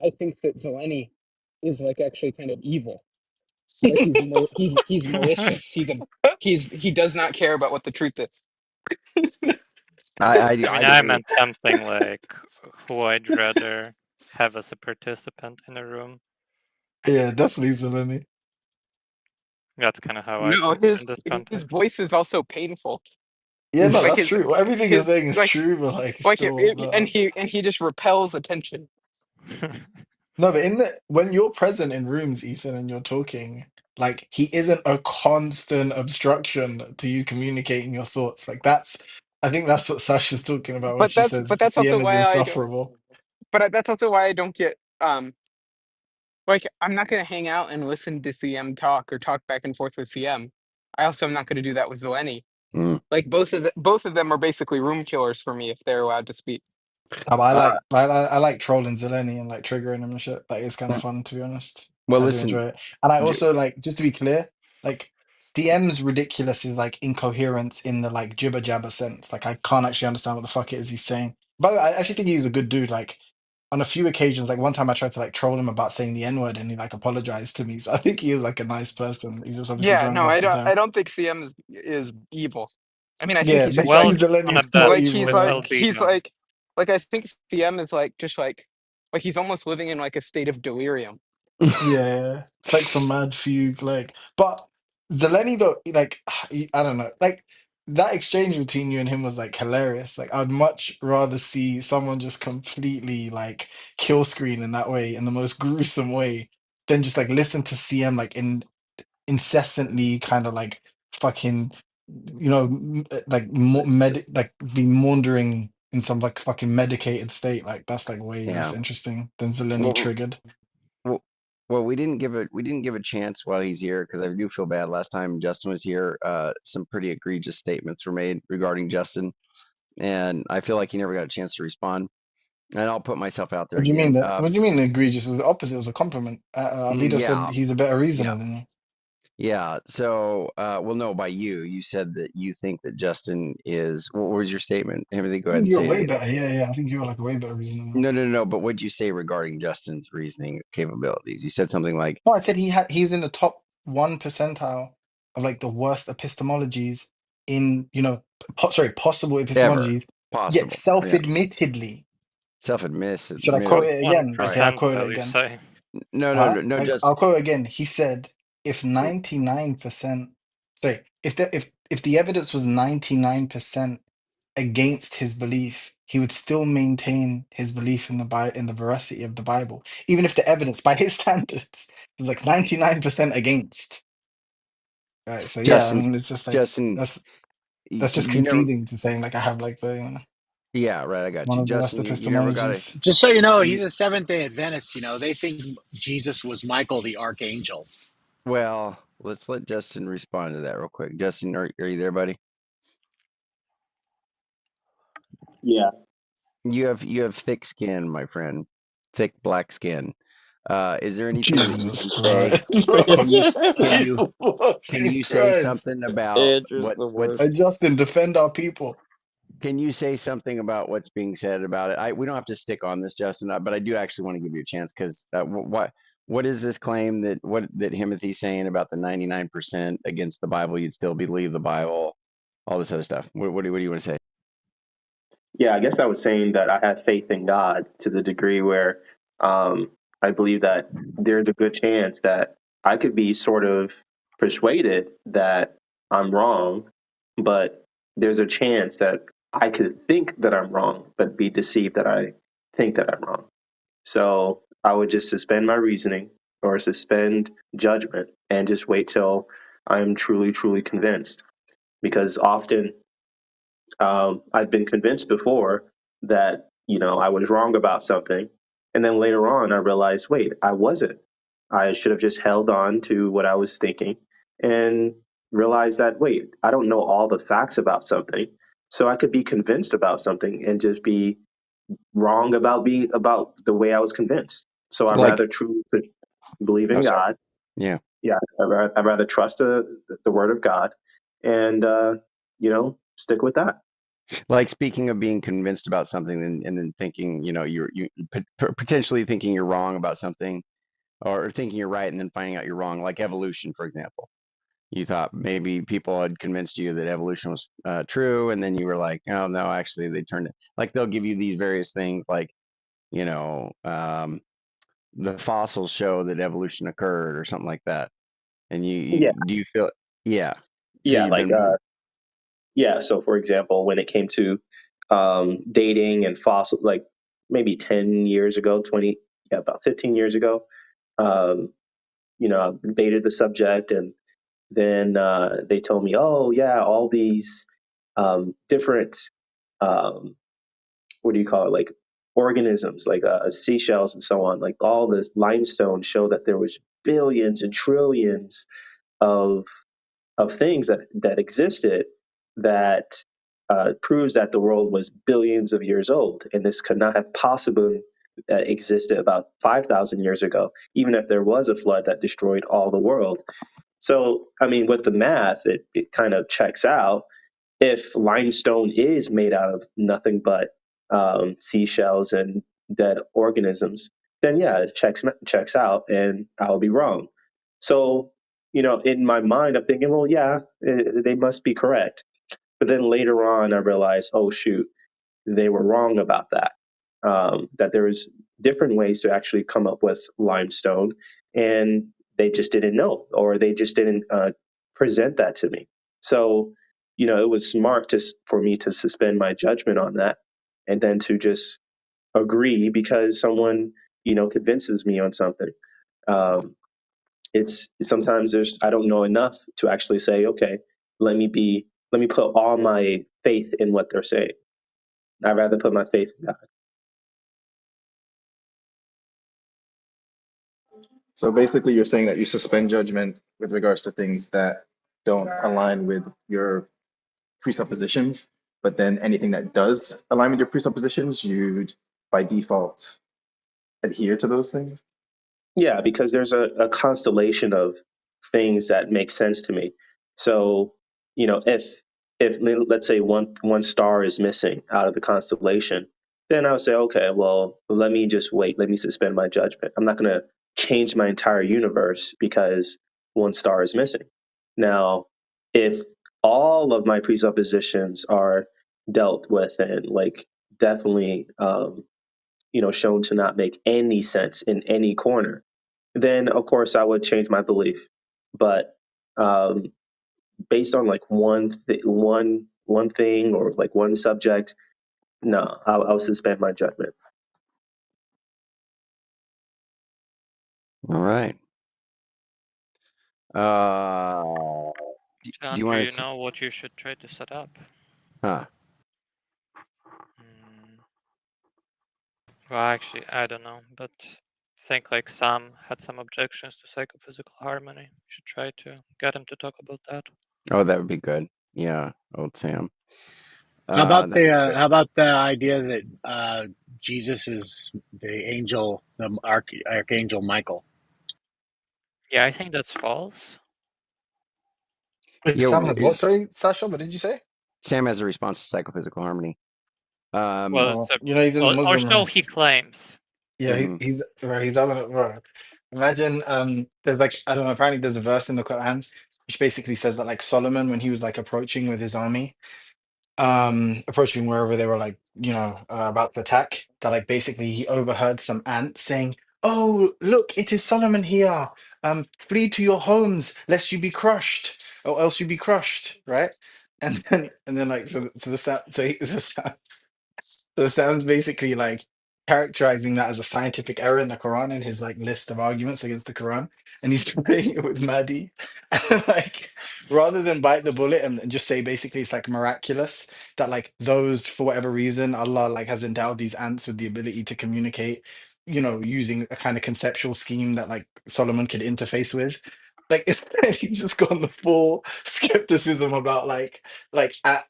I think that Zeleny is like actually kind of evil. Like he's malicious. He does not care about what the truth is. I mean, I'd I agree. meant something like who I'd rather have as a participant in a room. Yeah, definitely Zeleny. That's kind of how I No, put it in this his context. voice is also painful. Yeah, no, Like that's true. Well, everything you're his saying is true, but like still, and no. he just repels attention. No, but in the when you're present in rooms, Ethan, and you're talking, like he isn't a constant obstruction to you communicating your thoughts. Like that's, I think that's what Sasha's talking about when she says But that's also CM is why insufferable. that's also why I don't get like I'm not gonna hang out and listen to CM talk or talk back and forth with CM. I also am not gonna do that with Zeleny. Mm. Like both of them are basically room killers for me if they're allowed to speak. But I Uh, like, I like trolling Zeleny and like triggering him and shit. Like it's kind of fun, to be honest. well, I do listen. enjoy it, and I J- also like, just to be clear, like CM's ridiculous is like incoherence in the like jibber jabber sense. Like I can't actually understand what the fuck it is he's saying. But I actually think he's a good dude. Like on a few occasions, like one time I tried to like troll him about saying the N word, and he like apologized to me. So I think he is like a nice person. He's just obviously Yeah, drunk no, off the I time. don't think CM is evil. I mean, I think Yeah, he's just basically Well, like on a Zelany's bad more like evil. he's with Yeah. albedo. like I think CM is like just like he's almost living in like a state of delirium. Yeah, it's like some mad fugue, like. But Zeleny though, like, I don't know, like that exchange between you and him was like hilarious. Like, I'd much rather see someone just completely like kill screen in that way, in the most gruesome way, than just like listen to CM like incessantly kind of like fucking, like like be maundering in some like fucking medicated state. Like that's like way less yeah. interesting than Zeleny Well, triggered. well, well, we didn't give a chance while he's here because I do feel bad. Last time Justin was here, some pretty egregious statements were made regarding Justin, and I feel like he never got a chance to respond. And I'll put myself out there What do you mean again. that? What do you mean egregious? It was the opposite. It was a compliment. Albedo said Yeah, he's a better yeah, reasoner than you. yeah. So, well, no, by you, you said that you think that Justin is. What was your statement? Everything. Go I ahead think and you're say it way again. better. Yeah, yeah. I think you're like a way better reasoner than that. No, no, no. But what'd you say regarding Justin's reasoning capabilities? You said something like, No, I said he's in the top 1 percentile of like the worst epistemologies in possible ever epistemologies. Yet possible. Yeah, self-admittedly, should I quote self-admitted. What it one again? Right. Okay, I'll percent quote it will you again. say? No, no, Huh? no, no. Like, Just I'll quote it again. He said, if 99%, if the evidence was 99% against his belief, he would still maintain his belief in in the veracity of the Bible, even if the evidence, by his standards, was like 99% against. Right. So yeah, I Justin, mean, it's just like Justin. that's just You never. conceding to saying like I have like the Yeah, right. I got one you, of the worst Justin. You never got it. epistemologies. Just so you know, You he's a Seventh Day Adventist. You know, they think Jesus was Michael the Archangel. well. Let's let Justin respond to that real quick. Justin, are you there, buddy? Yeah. You have thick skin, my friend. Thick black skin. Is there anything that you Jesus can say? Christ! Can you can Jesus you can fucking you say Christ! something about Andrew's the what's worst. And Justin, defend our people. can you say something about what's being said about it? We don't have to stick on this, Justin, but I do actually want to give you a chance because what is this claim that Timothy's saying about the 99% against the Bible? You'd still believe the Bible, all this other stuff. What do you want to say? Yeah, I guess I was saying that I have faith in God to the degree where um, I believe that there's a good chance that I could be sort of persuaded that I'm wrong, but there's a chance that I could think that I'm wrong, but be deceived that I think that I'm wrong. So I would just suspend my reasoning or suspend judgment and just wait till I'm truly, truly convinced. Because often I've been convinced before that, I was wrong about something. And then later on, I realized, wait, I wasn't. I should have just held on to what I was thinking and realized that, wait, I don't know all the facts about something. So I could be convinced about something and just be wrong about the way I was convinced. So I'd Like, rather truly believe oh, in sorry. God. Yeah. Yeah, I'd rather trust the word of God and, stick with that. Like, speaking of being convinced about something and then thinking, potentially thinking you're wrong about something, or thinking you're right and then finding out you're wrong, like evolution, for example. You thought maybe people had convinced you that evolution was true, and then you were like, oh no, actually they turned it. Like, they'll give you these various things, like, you know, um, the fossils show that evolution occurred or something like that. And do you feel, yeah. So Yeah, you've like been, yeah. So for example, when it came to dating and fossil, like maybe 10 years ago, 20, yeah, about 15 years ago, um, I dated the subject, and then they told me, oh yeah, all these different um, what do you call it, like organisms, like seashells and so on, like all this limestone show that there was billions and trillions of things that existed that proves that the world was billions of years old, and this could not have possibly existed about 5,000 years ago, even if there was a flood that destroyed all the world. So, I mean, with the math, it kind of checks out. If limestone is made out of nothing but seashells and dead organisms, then yeah, it checks out, and I'll be wrong. So, in my mind, I'm thinking, well, yeah, they must be correct. But then later on, I realized, oh shoot, they were wrong about that. That there was different ways to actually come up with limestone, and they just didn't know, or they just didn't present that to me. So, it was smart for me to suspend my judgment on that, and then to just agree because someone, convinces me on something. Um, it's sometimes I don't know enough to actually say, okay, let me put all my faith in what they're saying. I'd rather put my faith in God. So basically, you're saying that you suspend judgment with regards to things that don't align with your presuppositions, but then anything that does align with your presuppositions, you'd by default adhere to those things. Yeah, because there's a constellation of things that make sense to me. So, if let's say one star is missing out of the constellation, then I would say, okay, well, let me just wait. Let me suspend my judgment. I'm not going to change my entire universe because one star is missing. Now, if all of my presuppositions are dealt with and like definitely shown to not make any sense in any corner, then of course I would change my belief. But um, based on like one thing or like one subject, no, I'll suspend my judgment. all right. Uh, do John, you do want you to, know what you should try to set up? huh? Hmm. Well, actually, I don't know, but I think like Sam had some objections to psychophysical harmony. You should try to get him to talk about that. Oh, that would be good. Yeah, old Sam. That'd The be good. how about the idea that Jesus is the angel, the archangel Michael? Yeah, I think that's false. Wait, Yeah, Sam has what? is Sorry, Sasha, what did you say? Sam has a response to psychophysical harmony. Um, Well, it's Oh, you know, he's in the or Muslim so room. he claims. Yeah, mhm. he's right. He's having it. Right. Imagine, there's like I don't know. Apparently, there's a verse in the Quran which basically says that like Solomon, when he was like approaching with his army, approaching wherever they were like, about to attack, that like basically he overheard some ants saying, "Oh, look, it is Solomon here. Flee to your homes, lest you be crushed, or else you be crushed," right? And then like so the sound so, he, so Sam's basically like characterizing that as a scientific error in the Quran in his like list of arguments against the Quran, and he's playing it with Mahdi. And like rather than bite the bullet and just say basically it's like miraculous that like those for whatever reason Allah like has endowed these ants with the ability to communicate, using a kind of conceptual scheme that like Solomon could interface with. Like it's he's just gone the full skepticism about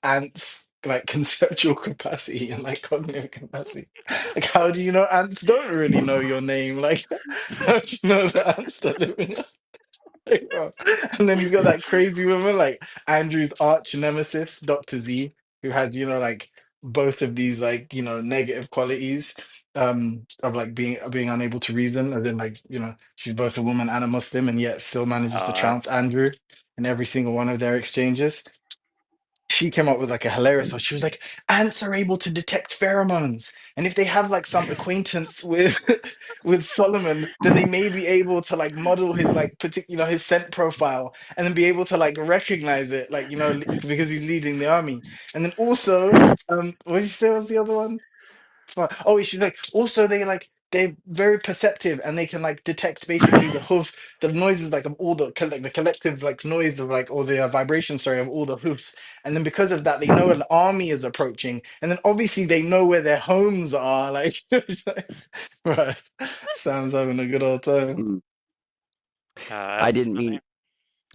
ants like conceptual capacity and like cognitive capacity. Like how do you know ants don't really know your name? Like how do you know the ants that live in your like, bro? And then he's got that crazy woman like Andrew's arch nemesis, Dr. Z, who has, like both of these like, negative qualities of like being unable to reason, and then like, she's both a woman and a Muslim and yet still manages to Uh, trounce Andrew in every single one of their exchanges. She came up with like a hilarious one. She was like, ants are able to detect pheromones, and if they have like some acquaintance with with Solomon, then they may be able to like model his like particular his scent profile, and then be able to like recognize it, like because he's leading the army. And then also, what did you say was the other one? Oh, she's like also they're very perceptive, and they can like detect basically the noises like of all the collective like noise of like or the vibration, sorry, of all the hoofs. And then because of that, they know an army is approaching, and then obviously they know where their homes are. Like, it's like, right, Sam's having a good old time. Mm. I that's didn't funny. mean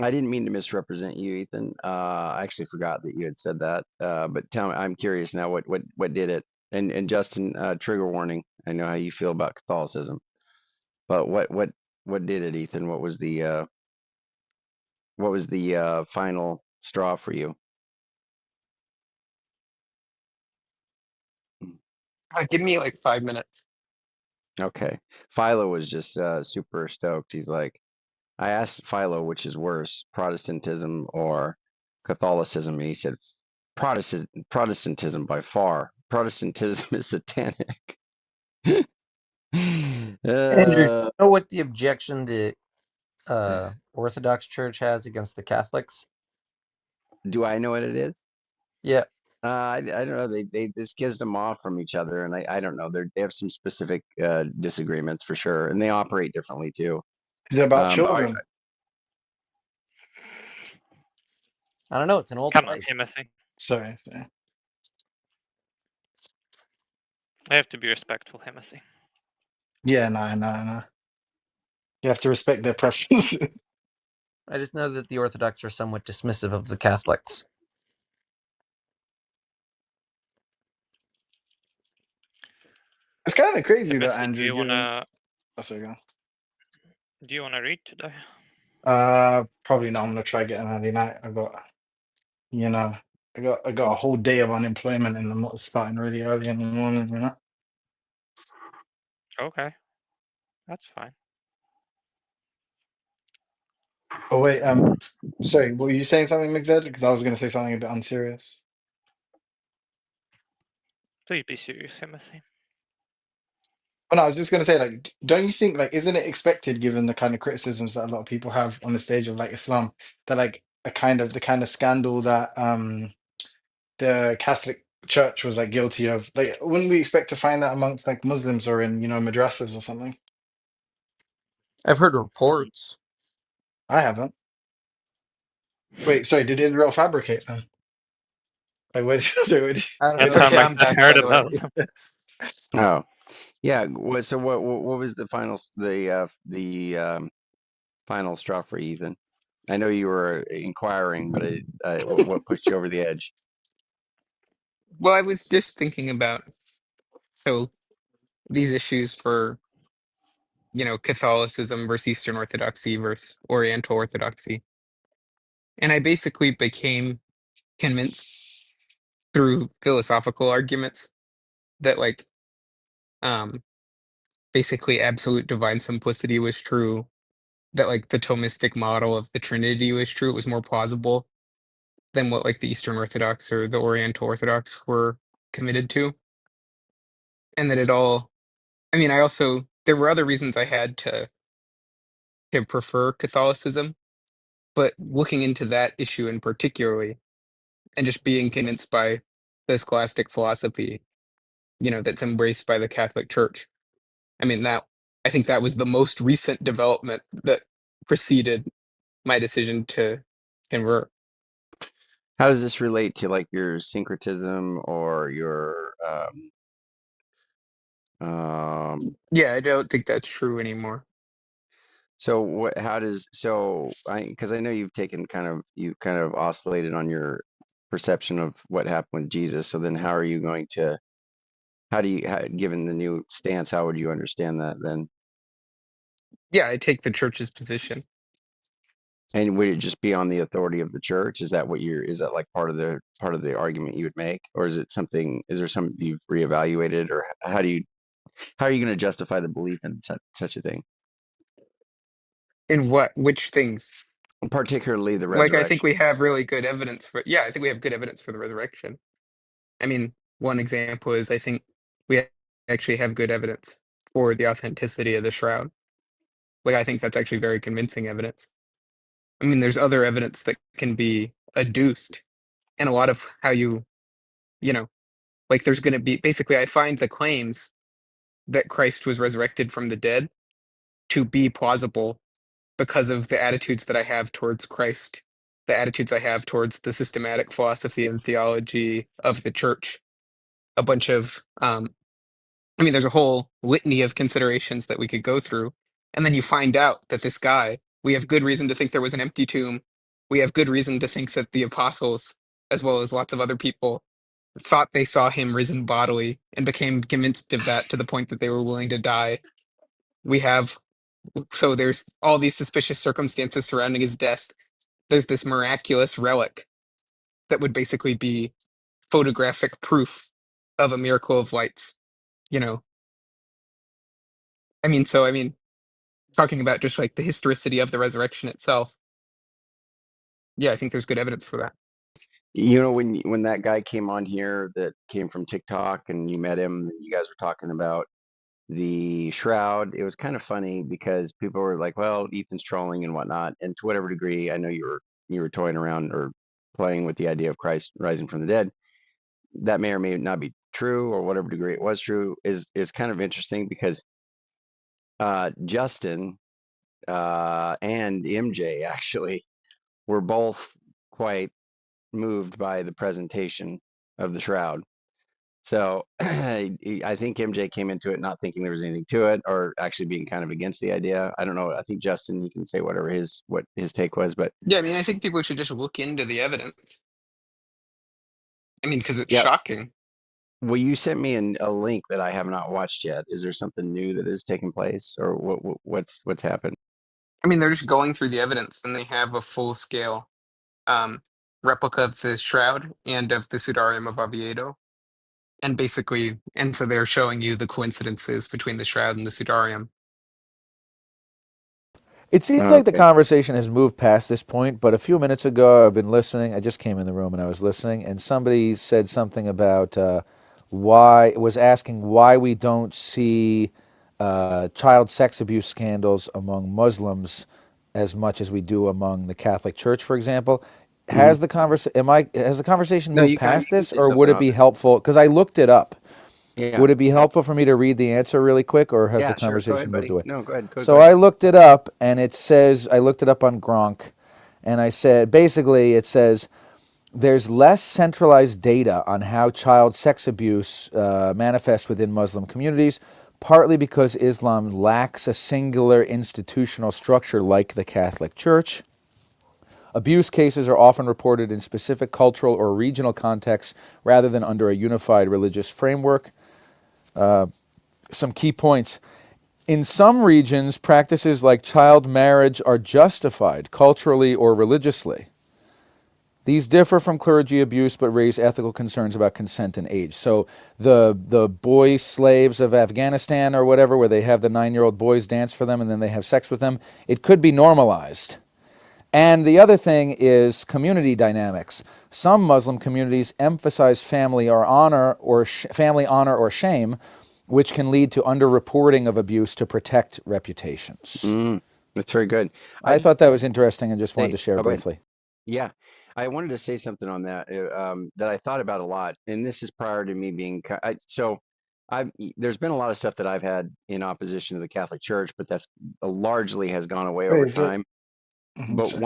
I didn't mean to misrepresent you, Ethan. I actually forgot that you had said that. But tell me, I'm curious now. What did it? And Justin, trigger warning. I know how you feel about Catholicism, but what did it, Ethan? What was the final straw for you? Mm. Give me like 5 minutes. Okay, Philo was just super stoked. He's like, I asked Philo which is worse, Protestantism or Catholicism, and he said Protestantism by far. Protestantism is satanic. Andrew, do you uh, know what the objection the Orthodox Church has against the Catholics? do I know what it is? Yeah, I don't know. They this gives them off from each other, and I don't know. They have some specific disagreements for sure, and they operate differently too. Is it about Um, I, children? I don't know. It's an old Come on, fight. Timothy. Sorry. I have to be respectful, Timothy. Yeah, no. You have to respect their preferences. I just know that the Orthodox are somewhat dismissive of the Catholics. It's kind of crazy though, Timothy, Andrew. Given, oh, sorry, go on. do you wanna read today? Probably not. I'm gonna try getting early night. You know, I got a whole day of unemployment in the starting really early in the morning. Okay, that's fine. Oh wait, sorry, were you saying something, Mixed? Because I was gonna say something a bit unserious. Please be serious, Timothy. Oh no, I was just gonna say, like, don't you think, like, isn't it expected, given the kind of criticisms that a lot of people have on the stage of like Islam, that like the kind of scandal that the Catholic Church was like guilty of, like, wouldn't we expect to find that amongst like Muslims or in madrasas or something? I've heard reports. I haven't. Wait, sorry, did Israel fabricate them? Like, where, sorry, I don't That It's know. sounds okay. like I'm I back, heard by the way. about them. oh, yeah. So what was the final straw for Ethan? I know you were inquiring, but what pushed you over the edge? Well, I was just thinking about so these issues for Catholicism versus Eastern Orthodoxy versus Oriental Orthodoxy, and I basically became convinced through philosophical arguments that like um basically absolute divine simplicity was true, that like the Thomistic model of the Trinity was true. It was more plausible than what like the Eastern Orthodox or the Oriental Orthodox were committed to, and that it all. I mean, I also there were other reasons I had to prefer Catholicism, but looking into that issue in particularly, and just being convinced by the scholastic philosophy, that's embraced by the Catholic Church. I mean, I think that was the most recent development that preceded my decision to convert. How does this relate to like your syncretism or your Yeah, I don't think that's true anymore. so what how does so I because I know you've kind of oscillated on your perception of what happened with Jesus. So then how are you going to given the new stance, how would you understand that then? Yeah, I take the church's position. And would it just be on the authority of the church? Is that is that like part of the argument you would make? Or is it something, is there something you've reevaluated, or how are you going to justify the belief in such a thing? In which things? Particularly the Like, I think resurrection. we have really good evidence for, yeah, I think we have good evidence for the resurrection. I mean, one example is I think we actually have good evidence for the authenticity of the shroud. Like, I think that's actually very convincing evidence. I mean, there's other evidence that can be adduced, and a lot of how you know, like, there's going to be basically, I find the claims that Christ was resurrected from the dead to be plausible because of the attitudes that I have towards Christ, the attitudes I have towards the systematic philosophy and theology of the church. A bunch of, I mean, there's a whole litany of considerations that we could go through. And then you find out that this guy, we have good reason to think there was an empty tomb. We have good reason to think that the apostles, as well as lots of other people, thought they saw him risen bodily and became convinced of that to the point that they were willing to die. We have, so there's all these suspicious circumstances surrounding his death. There's this miraculous relic that would basically be photographic proof of a miracle of lights. You know, I mean, talking about just like the historicity of the resurrection itself, yeah, I think there's good evidence for that. You know, when that guy came on here that came from TikTok and you met him, you guys were talking about the shroud. It was kind of funny because people were like, well, Ethan's trolling and whatnot. And to whatever degree, I know you were toying around or playing with the idea of Christ rising from the dead. That may or may not be true, or whatever degree it was true, is kind of interesting because Justin and MJ actually were both quite moved by the presentation of the shroud. So I think MJ came into it not thinking there was anything to it, or actually being kind of against the idea. I don't know. I think Justin, you can say what his take was, but Yeah, I mean, I think people should just look into the evidence. I mean, because it's yeah. shocking. Well, you sent me a link that I have not watched yet. Is there something new that has taken place, or what's happened? I mean, they're just going through the evidence and they have a full scale um, replica of the shroud and of the Sudarium of Oviedo. And basically, and so they're showing you the coincidences between the shroud and the Sudarium. It seems like the Okay. conversation has moved past this point, but a few minutes ago I've been listening. I just came in the room and I was listening, and somebody said something about was asking why we don't see child sex abuse scandals among Muslims as much as we do among the Catholic Church, for example. Hmm. Has the conversation No, moved you past can this, say or something would it about be it. helpful? Because I looked it up. Yeah. Would it be helpful for me to read the answer really quick, or has the Yeah. Sure. Go conversation ahead, moved buddy. away? No, go ahead. Go So ahead. I looked it up, and it says, I looked it up on Gronk, and I said, basically, it says there's less centralized data on how child sex abuse manifests within Muslim communities, partly because Islam lacks a singular institutional structure like the Catholic Church. Abuse cases are often reported in specific cultural or regional contexts rather than under a unified religious framework. Some key points. In some regions, practices like child marriage are justified culturally or religiously. These differ from clergy abuse but raise ethical concerns about consent and age. So the boy slaves of Afghanistan or whatever, where they have the 9-year-old boys dance for them and then they have sex with them, it could be normalized. And the other thing is community dynamics. Some Muslim communities emphasize family honor or shame, which can lead to underreporting of abuse to protect reputations. That's very good. I I thought that was interesting and just wanted to say, share oh, go ahead. briefly. Yeah, I wanted to say something on that that I thought about a lot, and this is prior to me being so. There's been a lot of stuff that I've had in opposition to the Catholic Church, but that's largely has gone away Wait, over is it? time. But Sorry.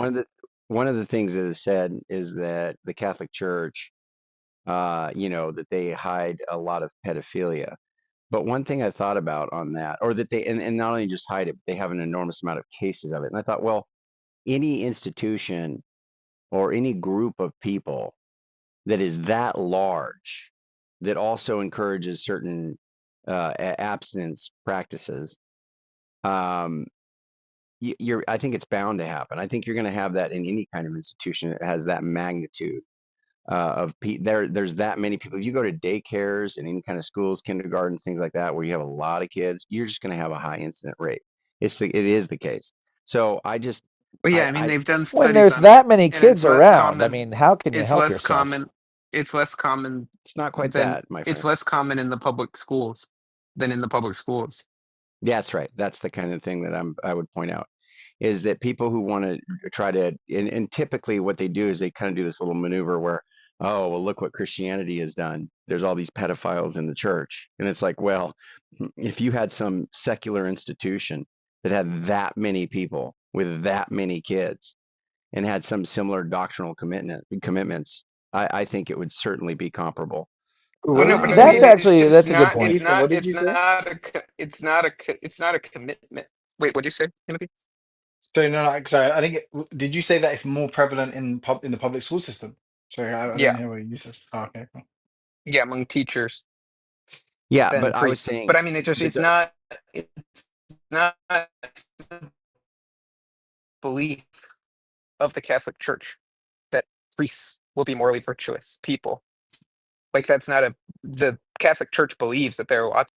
one of the things that is said is that the Catholic Church, that they hide a lot of pedophilia. But one thing I thought about on that, or that they and not only just hide it, but they have an enormous amount of cases of it. And I thought, well, any institution or any group of people that is that large that also encourages certain abstinence practices, um, I think it's bound to happen. I think you're going to have that in any kind of institution that has that magnitude there's that many people. If you go to daycares and any kind of schools, kindergartens, things like that, where you have a lot of kids, you're just going to have a high incident rate. It is the case. So Well, yeah, I I mean I they've done When studies there's on it, that many and it's kids less around, I common. mean, how can you It's help less yourself? common. It's less common it's not quite than that, my it's friend. less common in the public schools than in the public schools. Yeah, that's right. That's the kind of thing that I would point out is that people who want to try to and typically what they do is they kind of do this little maneuver where, oh, well, look what Christianity has done. There's all these pedophiles in the church. And it's like, well, if you had some secular institution that had that many people with that many kids and had some similar doctrinal commitments, I think it would certainly be comparable. Well, What no, did but you I mean, That's say? actually that's a good point. Ethan, what did it's you say? not it's not a commitment. Wait, what did you say, Timothy? Sorry, no, no, sorry, I think. Did you say that it's more prevalent in the public school system? Sorry, I didn't Yeah, hear what you said. Oh, okay, cool. yeah, among teachers Yeah, than but I was priests. But saying I mean, that it's not a belief of the Catholic Church that priests will be morally virtuous people. Like that's not a the Catholic Church believes that there are lots.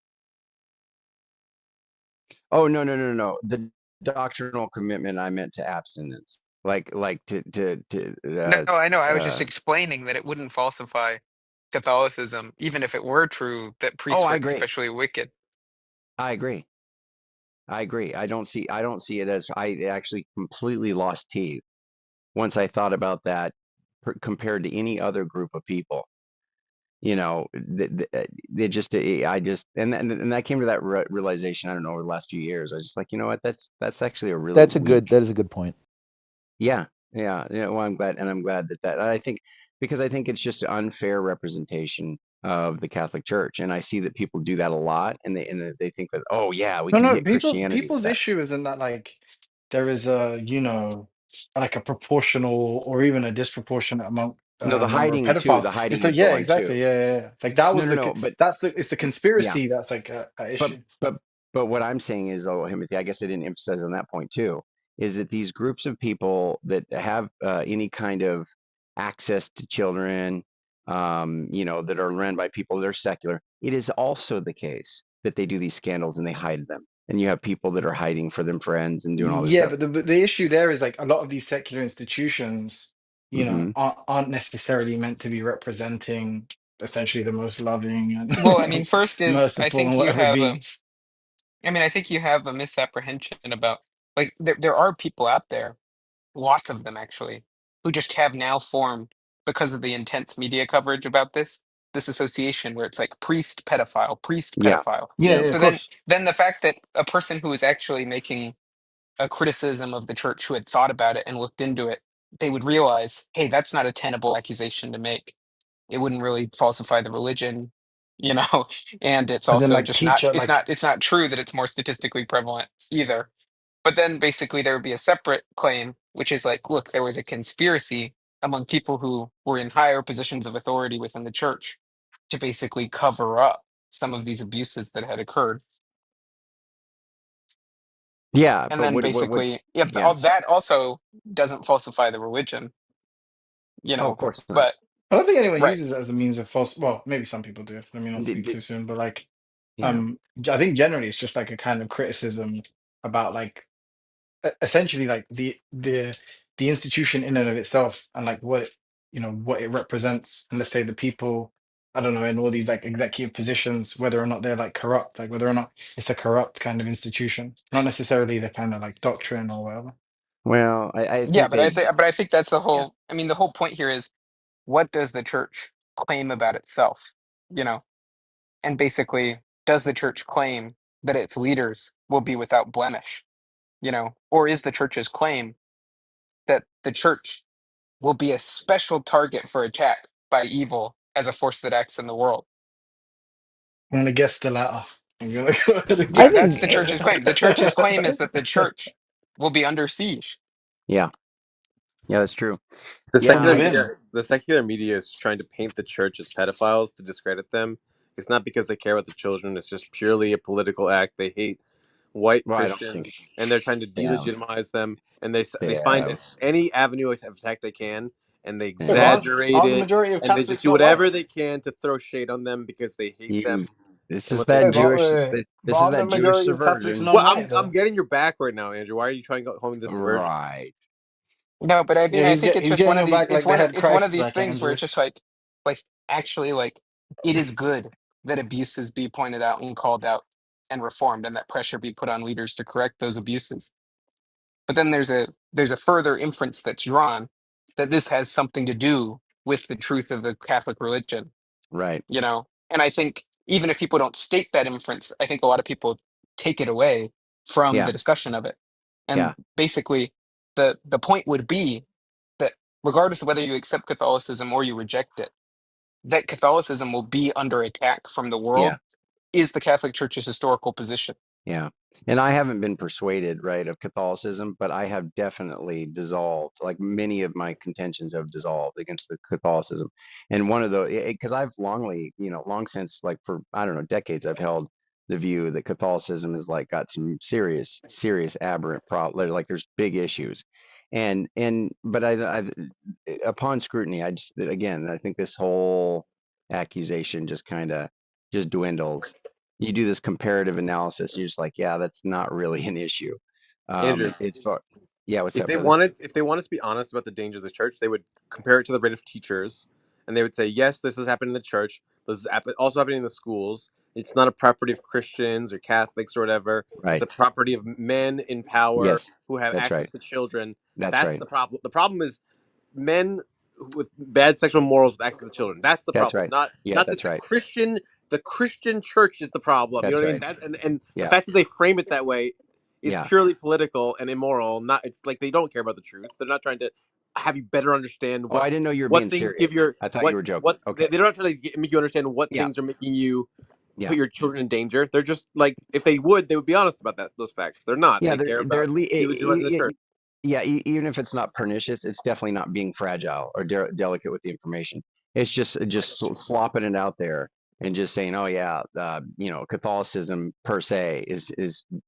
oh, no. The doctrinal commitment I meant to abstinence. Like to No, I know. I was just uh explaining that it wouldn't falsify Catholicism, even if it were true that oh, priests I were agree. especially wicked. I agree. I agree. I don't see it as I actually completely lost teeth once I thought about that compared to any other group of people. They just I just and I came to that realization, I don't know, over the last few years. I was just like, you know what? That's actually a really That weak. is a good point. Yeah, yeah. Well, I'm glad that I think because I think it's just an unfair representation of the Catholic Church, and I see that people do that a lot, and they think that, oh yeah, we No, can no, hit Christianity with people's that. issue isn't that like there is a like a proportional or even a disproportionate amount No, number of the pedophiles. It's hiding the would go yeah, on exactly, too. yeah, yeah, yeah. Like that was No, but it's the yeah, conspiracy that's like a but issue. but but what I'm saying is, oh, Timothy, I guess I didn't emphasize on that point too, is that these groups of people that have any kind of access to children, that are run by people that are secular, it is also the case that they do these scandals and they hide them, and you have people that are hiding for them friends and doing all this Yeah, stuff. but the issue there is like a lot of these secular institutions, Hmm. aren't necessarily meant to be representing essentially the most loving Well, I mean, and first is merciful and whatever being. I think you have a misapprehension about like there are people out there, lots of them actually, who just have now formed because of the intense media coverage about this association where it's like priest Yeah, pedophile. Yeah, yeah, yeah. of So course. then the fact that a person who is actually making a criticism of the church who had thought about it and looked into it, they would realize, hey, that's not a tenable accusation to make. It wouldn't really falsify the religion, you know, and it's As in also like just not teacher, like it's not true that it's more statistically prevalent either. But then basically there would be a separate claim, which is like, look, there was a conspiracy among people who were in higher positions of authority within the church to basically cover up some of these abuses that had occurred. Yeah, And but then what basically, if yeah, all that also doesn't falsify the religion, you oh, of know, course not. but I don't think anyone right. uses it as a means of false. Well, maybe some people do. Let me not Did, speak did, too soon, but like, yeah. I think generally it's just like a kind of criticism about like essentially like the institution in and of itself and like what you know, what it represents, and let's say the people, I don't know, in all these like executive positions, whether or not they're like corrupt, like whether or not it's a corrupt kind of institution, not necessarily the kind of like doctrine or whatever. Well, I Yeah, think but I they, think but I think that's the yeah, whole. I mean, the whole point here is what does the church claim about itself? You know, and basically, does the church claim that its leaders will be without blemish? You know, or is the church's claim that the church will be a special target for attack by evil as a force that acts in the world? I'm gonna guess the latter. I'm gonna go ahead and I Yeah, guess. that's think the church's claim. The church's claim is that the church will be under siege. yeah, yeah, that's true. The From Yeah, secular I media, within. the secular media is trying to paint the church as pedophiles to discredit them. It's not because they care about the children. It's just purely a political act. They hate white well, I don't think Christians, and they're trying to they have, delegitimize them. And they they find have, any avenue of attack they can, and they Wait, but yeah. exaggerate aren't the it, majority of and they just Catholics do not white? whatever they can to throw shade on them because they hate You, them. this And is what they that Wait, do. but, Jewish, wait, wait. But this is aren't the that Jewish majority of Catholics subversion. Well, non-white I'm though? getting your back right now, Andrew. Why are you trying to call me the subversion? Right. No, but I mean, Yeah, I think it's he's just getting one of your these. back like they had It's one of Christ these back, things where Andrew. it's just like actually, like it is good that abuses be pointed out and called out and reformed, and that pressure be put on leaders to correct those abuses. But then there's a further inference that's drawn that this has something to do with the truth of the Catholic religion, Right. you know. And I think even if people don't state that inference, I think a lot of people take it away from Yeah. the discussion of it. And Yeah. basically, the point would be that regardless of whether you accept Catholicism or you reject it, that Catholicism will be under attack from the Yeah. world is the Catholic Church's historical position. Yeah. And I haven't been persuaded, right, of Catholicism, but I have definitely dissolved. Like many of my contentions have dissolved against the Catholicism. And one of the, because I've longly, you know, long since, like for, I don't know, decades, I've held the view that Catholicism has like got some serious, serious aberrant problems. Like there's big issues. But upon scrutiny, I just, again, I think this whole accusation just kind of just dwindles. You do this comparative analysis, you're just like, yeah, that's not really an issue. Andrew, It's for, yeah, what's up, brother? if they wanted to be honest about the dangers of the church, they would compare it to the rate of teachers, and they would say, yes, this is happening in the church, but this is also happening in the schools. It's not a property of Christians or Catholics or whatever. It's Right. a property of men in power Yes, who have that's access right. to children. That's That's right. the problem. The problem is men with bad sexual morals with access to children. That's the That's problem. right. Yeah, Not that that's right. the Christian church is the problem. You know That's what I mean? right. That and the Yeah. fact that they frame it that way is Yeah. purely political and immoral. Not it's like they don't care about the truth. They're not trying to have you better understand Oh, I didn't know you were what being things give serious. your I thought you were joking. what Okay. they're not trying to make you understand what Yeah. things are making you Yeah. put your children in danger. They're just like if they would, they would be honest about those facts. They're not. Yeah, They care about delegitimizing the church. yeah, even if it's not pernicious, it's definitely not being fragile or delicate with the information. It's just slopping it out there and just saying, oh yeah, you know, Catholicism per se is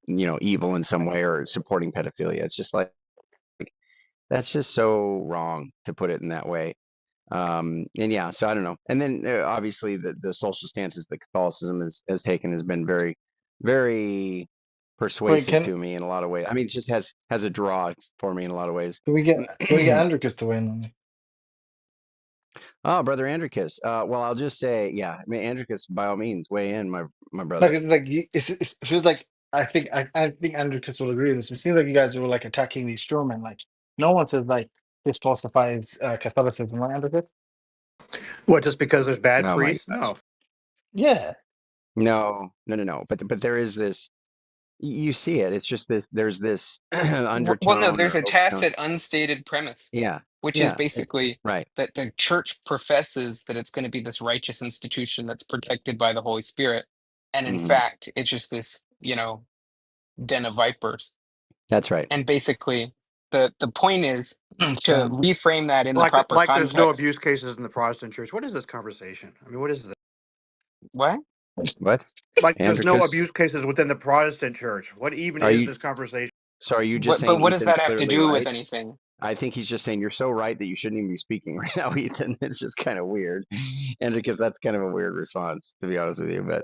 you know evil in some way or supporting pedophilia. It's just like that's just so wrong to put it in that way. And yeah, so I don't know. And then obviously the social stances that Catholicism has taken has been very, very Wait, persuasive to me in a lot of ways. I mean, it just has a draw for me in a lot of ways. can we get Andrewcus to weigh in on it? Oh, brother Andricus. Well, I'll just say, yeah, I mean, Andricus, by all means, weigh in, my brother. It feels like I think Andrewcus will agree with this. It seems like you guys were like attacking these strawmen. Like no one says like this falsifies Catholicism, right, Andrewcus? What, just because there's bad Oh my priests? gosh. No. Yeah. No, no, no, no. But there is this. You see it. It's just this. There's this Well, no, undertone there's or a overtone. tacit, unstated premise, Yeah, which is yeah. It's basically right. that the church professes that it's going to be this righteous institution that's protected by the Holy Spirit. And in Hmm. fact, it's just this, den of vipers. That's right. And basically, the point is to Sam. reframe that in the Like, proper like there's no context. abuse cases in the Protestant church. What is this conversation? I mean, what is this? What? What? Like there's no Andricus? abuse cases within the Protestant church. What even Are is you this conversation? so are you just What? But saying what does Ethan's that have to clearly do with right? anything? I think he's just saying you're so right that you shouldn't even be speaking right now, Ethan. It's just kind of weird. And because that's kind of a weird response, to be honest with you. But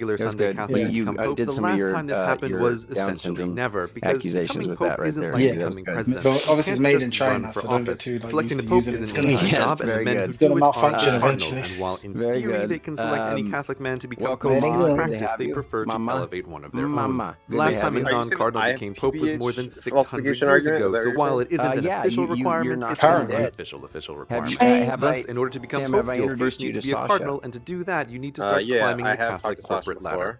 regular It was Sunday good. Catholic to You become Pope, did the some of last your time this happened was Down essentially syndrome never, because accusations becoming with Pope that right isn't there. like Yeah, That was becoming good. president. but You obviously it's can't made just in run China, for so don't get office. too like Selecting used the to Pope using it. is It's an gonna Yes, inside job, and the very men good. who it's gonna do it are malfunction Um, cardinals. eventually. And while in very theory they good. can select any Catholic man to become Welcome, Pope, Very in Ma. good. Good to practice have they you, prefer to Mama. elevate one of their own. Mama. The Good to last have time a you. Are you saying that non-cardinal I have became Pope was more than PBH 600 falsification years argument? Is ago, that what so you're while saying? it isn't an Yeah, official you're requirement, not it's an found Apparently. dead. unofficial Have you? requirement. I Have Thus, I, in order to become Sam? Have Pope, I you'll introduced first you need to to be a Sasha? cardinal, and to do that, you need to start Yeah, climbing I the have talked Catholic to Sasha corporate ladder. before.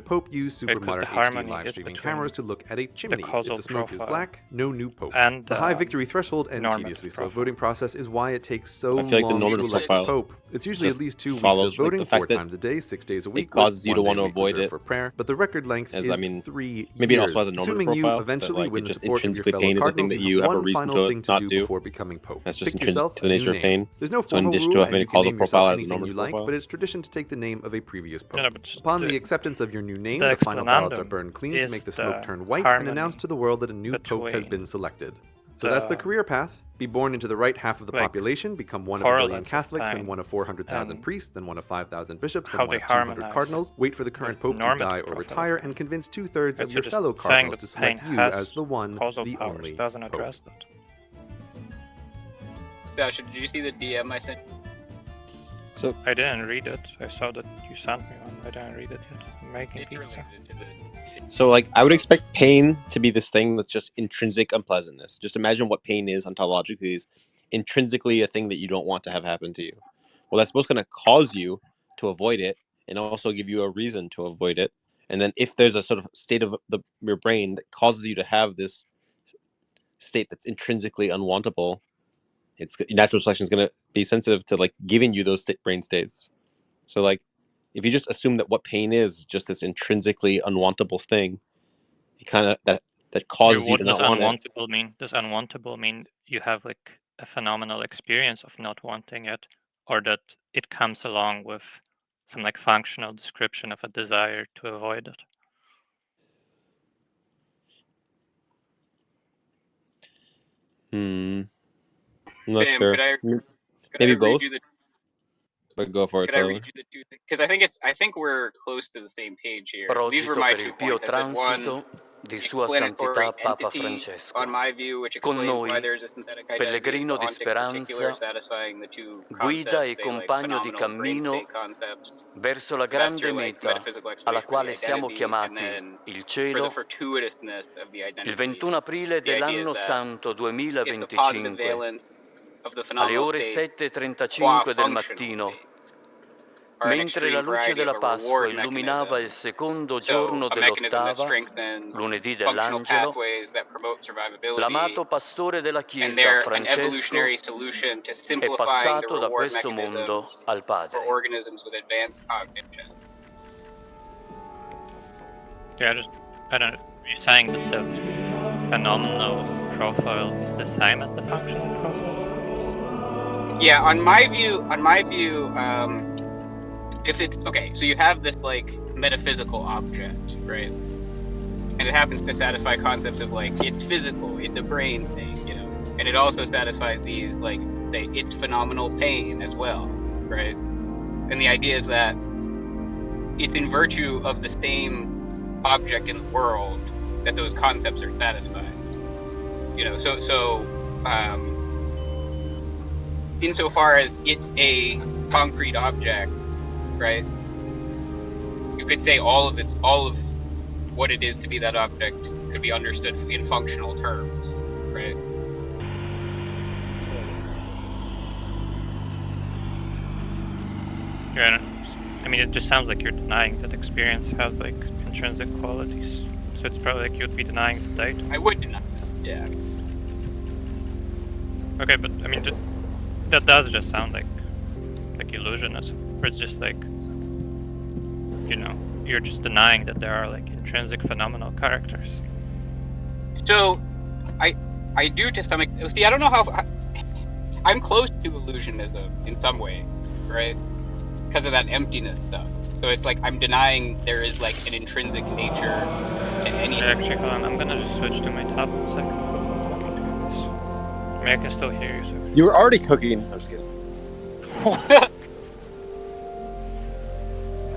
a pope use super because the modern HD harmony live is streaming between cameras to look at a the chimney. If causal the smoke is profile black, no new pope. and The high victory threshold and normative tediously slow profile. voting process is why it takes so I feel like the long to normative elect a profile pope. It's usually at just least 2 weeks of follows, like, voting, the 4 fact that times a day, 6 days a it week, causes with you to 1 want day to week avoid reserved it. for prayer, but the record length As is I mean, 3 maybe it years, also has a normative assuming you profile that eventually like win it the just support of your intrinsically fellow pain is a thing cardinals. that You you have have a one reason final to thing to not do do. before becoming pope. That's just Pick intrinsic yourself to a the new nature of name. pain. There's no So in formal addition to rule, having and a you can causal name yourself profile, it has a anything you normative like, profile. but it's tradition to take the name of a previous pope. No, but just Upon the acceptance of your new name, the the final ballots are explanandum burned clean to is make the smoke the turn white and announce harmony to the world that a new pope has between been selected. So that's the career path. Be born into the right half of the like population, become one of a billion correlates of Catholics, then pain one of 400,000 and priests, then one of 5,000 bishops, then how one they of 200 harmonize cardinals, wait for the current with pope to normative die or profile of retire, pain. and convince 2/3 Right, of so your just fellow saying cardinals that to pain select you has as the one, causal the powers only doesn't pope. address that. Sasha, did you see the DM I sent? So I didn't read it. I saw that you sent me one. I didn't read it yet. I'm making It's pizza. related to the. So, like, I would expect pain to be this thing that's just intrinsic unpleasantness. Just imagine what pain is ontologically, is intrinsically a thing that you don't want to have happen to you. Well, that's both going to cause you to avoid it and also give you a reason to avoid it. And then if there's a sort of state of your brain that causes you to have this state that's intrinsically unwantable, natural selection is going to be sensitive to like giving you those brain states. So, like, if you just assume that what pain is just this intrinsically unwantable thing, you kind of that causes you What to does not want it. unwantable mean? Does unwantable mean you have like a phenomenal experience of not wanting it, or that it comes along with some like functional description of a desire to avoid it. I'm not Sam, sure. could I Maybe read both, you the but go for it, could I read Sullivan. you the two things? Because I think we're close to the same page here. So these were Progito my per 2 il pio points. I said one, transito di Sua explanatory Santità Papa entity Francesco. on my view, which Con explains why noi, there's a synthetic identity, the pellegrino di ontic particular speranza, satisfying the two guida concepts, e say like compagno di phenomenal brain cammino state concepts. verso la So that's grande your like meta metaphysical alla explanation for the quale siamo identity, and chiamati then il for the cielo. fortuitousness of the Il identity, 21 aprile the idea is dell'anno that santo it's the positive 2025, valence of the alle phenomenal ore states qua 7:35 del functional mattino, states are an mentre la extreme luce variety of della a Pasqua reward illuminava mechanism. il secondo So giorno a mechanism that dell'ottava, strengthens lunedì functional dell'angelo, pathways that promote survivability, l'amato pastore della and Chiesa, they're an Francesco, evolutionary solution to è simplifying the passato da reward questo mondo mechanisms al for Padre. organisms with advanced cognition. Yeah, I don't know. You're saying that the phenomenal profile is the same as the functional profile? Yeah, on my view, if it's okay, so you have this like metaphysical object, right? And it happens to satisfy concepts of like it's physical, it's a brain state, and it also satisfies these like say it's phenomenal pain as well, right? And the idea is that it's in virtue of the same object in the world that those concepts are satisfied. So insofar as it's a concrete object, right? You could say all of what it is to be that object could be understood in functional terms, right? Yeah, I mean, it just sounds like you're denying that experience has like intrinsic qualities. So it's probably like you'd be denying the data. I would deny that, yeah. Okay, but I mean, that does just sound like illusionism, where it's just like, you're just denying that there are like intrinsic phenomenal characters. So, I do to some extent. See, I don't know how. I'm close to illusionism in some ways, right? Because of that emptiness stuff. So it's like I'm denying there is like an intrinsic nature to any. Actually, hold on. I'm gonna just switch to my tab 1 second. I mean, I can still hear you. So. You were already cooking. I'm just kidding.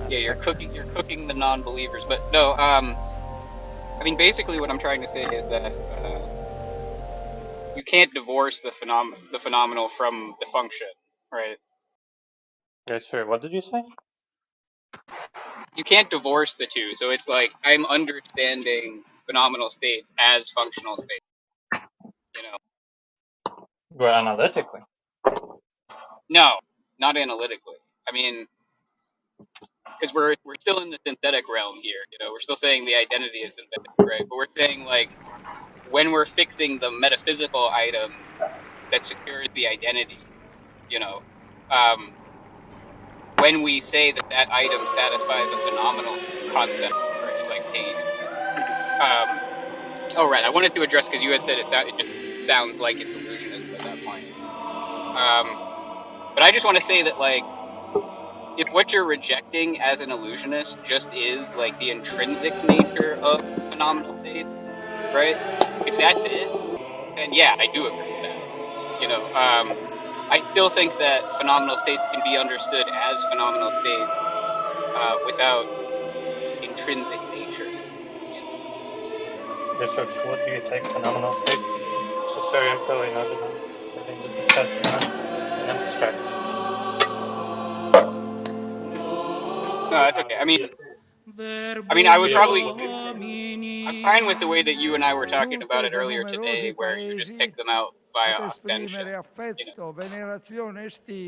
Yeah, you're cooking the non-believers, but no. I mean, basically, what I'm trying to say is that you can't divorce the phenomenal from the function, right? Yeah, sure. What did you say? You can't divorce the two. So it's like I'm understanding phenomenal states as functional states. Well, analytically. No, not analytically. I mean, because we're still in the synthetic realm here. We're still saying the identity is synthetic, right? But we're saying like when we're fixing the metaphysical item that secures the identity, when we say that item satisfies a phenomenal concept, right, like pain. Oh, right. I wanted to address because you had said it just sounds like it's illusionism at that point. But I just want to say that like if what you're rejecting as an illusionist just is like the intrinsic nature of phenomenal states, right? If that's it, then yeah, I do agree with that. I still think that phenomenal states can be understood as phenomenal states without intrinsic nature. Yeah, so what do you take phenomenal states to be? So sorry, I'm probably not getting the discussion now, and I'm distracted. No, that's okay. I mean, I would probably. I'm fine with the way that you and I were talking about it earlier today, where you just pick them out via ostension.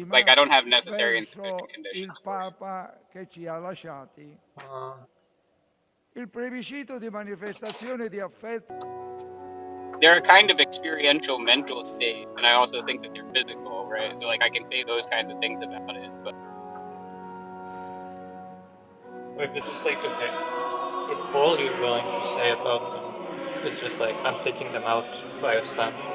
Like I don't have necessary and sufficient conditions for it. They're a kind of experiential mental state, and I also think that they're physical, right? So like I can say those kinds of things about it, but. Wait, but just like, okay, if all you're willing to say about them is just like, I'm picking them out by assumption,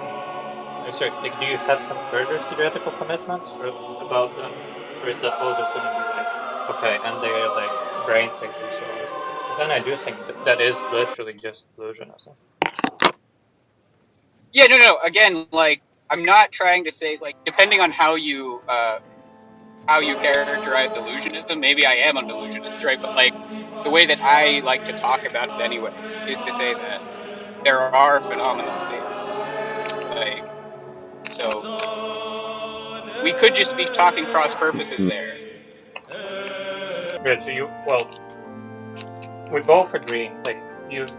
sorry, like, do you have some further theoretical commitments about them, or is that all just going to be like Okay, and their like brain states and so on. Then I do think that is literally just illusionism. Yeah, no. Again, like I'm not trying to say like depending on how you characterize illusionism, maybe I am an illusionist, right? But like the way that I like to talk about it anyway is to say that there are phenomenal states. Like so we could just be talking cross purposes there. Yeah, so we both agree, like just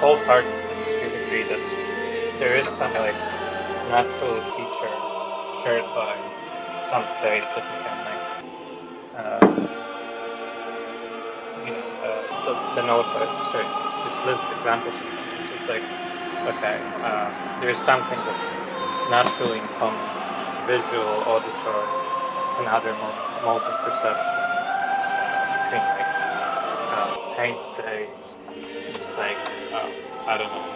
both parties in the dispute agree that there is some like natural feature shared by some states that we can like, denote by, just list examples of them. So it's like, okay, there is something that's naturally in common with visual, auditory, and other modes of perception between like pain states, just like I don't know,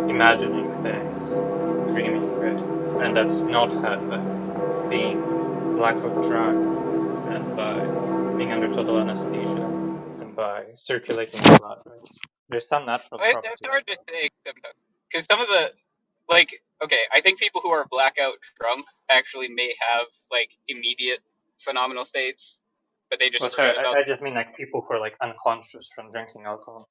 imagining things, dreaming, right? And that's not had by being blackout drunk and by being under total anesthesia and by circulating blood, right? There's some natural It's property of hard to say because some of the like okay, I think people who are blackout drunk actually may have like immediate phenomenal states, but they just well, sorry, forget about I them. just mean like people who are like unconscious from drinking alcohol.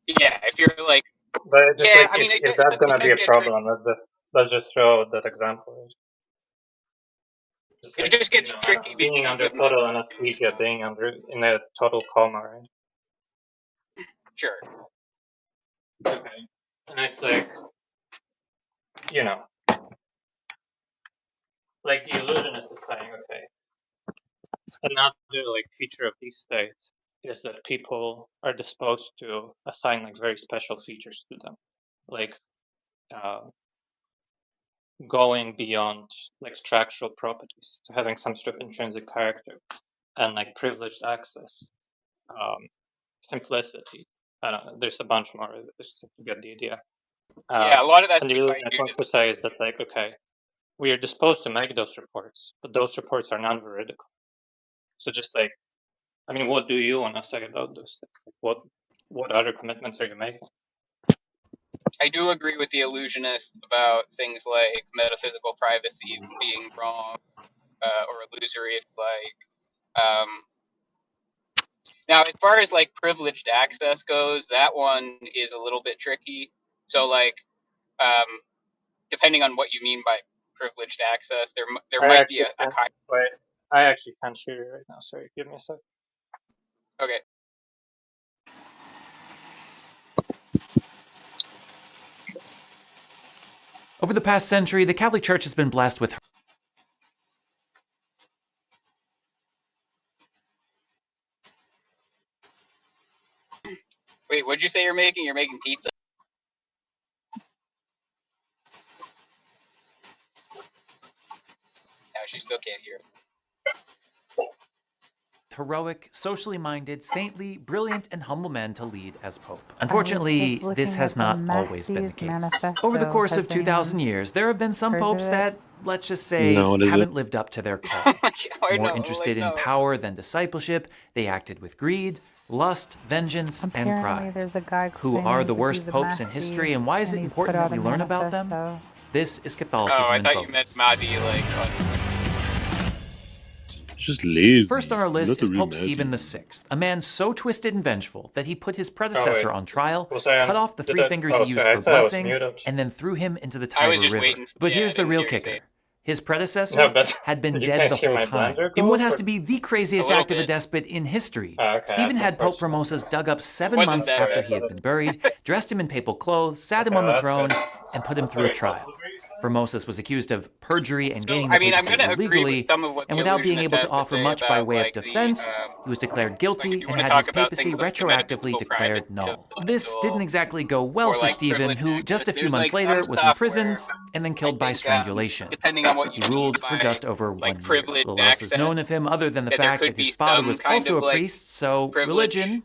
Yeah, if you're like But just yeah, like I mean if that's it gonna be does a get tricky. problem, let's just throw that example. Just It like just gets tricky being because under of the total anesthesia, being in a total coma, right? sure. Okay. And it's like, you know, like the illusionist is saying, okay, another like feature of these states is that people are disposed to assign like very special features to them, like uh, going beyond like structural properties, so having some sort of intrinsic character, and like privileged access, um, simplicity. I don't know, there's a bunch more. Just to get the idea. Yeah, a lot of that And the stuff I illusionist do wants to say is that like, okay, we are disposed to make those reports, but those reports are non-veridical. So just like, I mean, what do you want to say about those things? Like, what other commitments are you making? I do agree with the illusionist about things like metaphysical privacy being wrong or illusory, if you like. Now, as far as like privileged access goes, that one is a little bit tricky. So, like, um, depending on what you mean by privileged access, there I might be actually a can't. kind. Wait, I actually can't hear you right now. Sorry, give me a sec. Okay, Over the past century, the Catholic Church has been blessed with wait, what'd you say you're making? You're making pizza? No, she still can't hear. heroic, socially minded, saintly, brilliant, and humble men to lead as Pope. Unfortunately, this has not always been the case. Over the course of 2,000 years, there have been some popes that, let's just say, No, what is it? haven't lived up to their call. I More know, interested like in no. power than discipleship, they acted with greed, lust, vengeance, and pride. There's a guy Who are the worst popes in history, and why is it important that we learn about them? This is Oh, Catholicism I in thought you meant Focus. Mahdi, like. Just lazy. First on our list Not a is real Pope Stephen VI, a man so twisted and vengeful that he put his Oh predecessor wait, on trial, was I cut on? off the Did 3 I? fingers Oh, he used sorry. I for thought I was blessing, muted. and then threw him into the I was Tiber just River. waiting. But Yeah, I here's the didn't real hear you say it. kicker. His predecessor No, but had been did you dead guys the hear whole my time. blender In what go has off? to be the A craziest little act of a bit. despot in history. Oh, okay, I Stephen thought had Pope personal. Formosus dug up It 7 wasn't months that Okay, after bad. he so had been buried, dressed him in papal clothes, sat him okay, on well, the that's good. throne, and put him through a Sorry, what trial. were you saying? Formosus was accused of perjury and So, gaining the I mean, I'm papacy going to agree with illegally, some of what and the without being illusionist able to has to offer say much by about, way of like, defense, he was declared like, if guilty you and want to had talk his about papacy things like the retroactively metaphysical privacy declared of null. the This didn't individual exactly go well or, for like, Stephen, privileged who just access, a few there's, months like, some later was stuff where imprisoned and then I killed by think, strangulation. depending on what you He mean ruled for by, just over like, 1 year. privileged Little else is known of access, him other than the that there fact could that his be father some was kind also of, a like, priest, so privilege. religion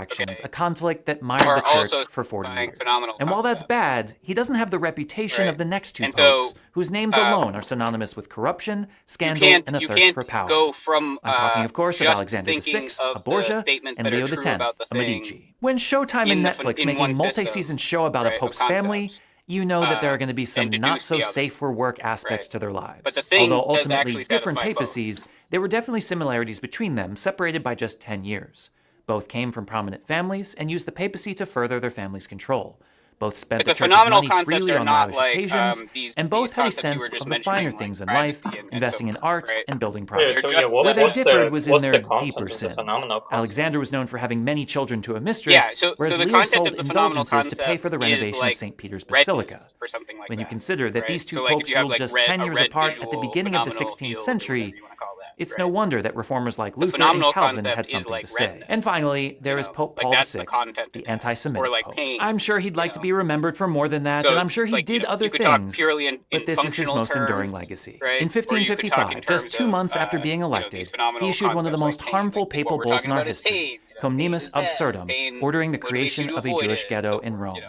interactions, a conflict that mired the church for 40 years. And while that's bad, he doesn't have the reputation of the next two popes, whose names alone are synonymous with corruption, scandal, and a thirst for power. Go from, I'm talking, of course, of Alexander VI, a Borgia, and Leo X, a Medici. When Showtime and Netflix make a multi-season show about a pope's family, you know that there are going to be some not-so-safe-for-work aspects to their lives. Although ultimately different papacies, there were definitely similarities between them, separated by just 10 years. Both came from prominent families and used the papacy to further their family's control. Both spent the church's money freely on lavish occasions, and both had a sense of the finer things in life, investing in arts and building projects. Where they differed was in their deeper sins. Alexander was known for having many children to a mistress, whereas Leo sold indulgences to pay for the renovation of St. Peter's Basilica. When you consider that these two popes ruled just 10 years apart at the beginning of the 16th century, it's no wonder that reformers like Luther and Calvin had something to say. And finally, there is Pope Paul VI, the anti-Semitic pope. I'm sure he'd like to be remembered for more than that, and I'm sure he did other things, but this is his most enduring legacy. In 1555, just 2 months after being elected, he issued one of the most harmful papal bulls in our history, Comnimus Absurdum, ordering the creation of a Jewish ghetto in Rome.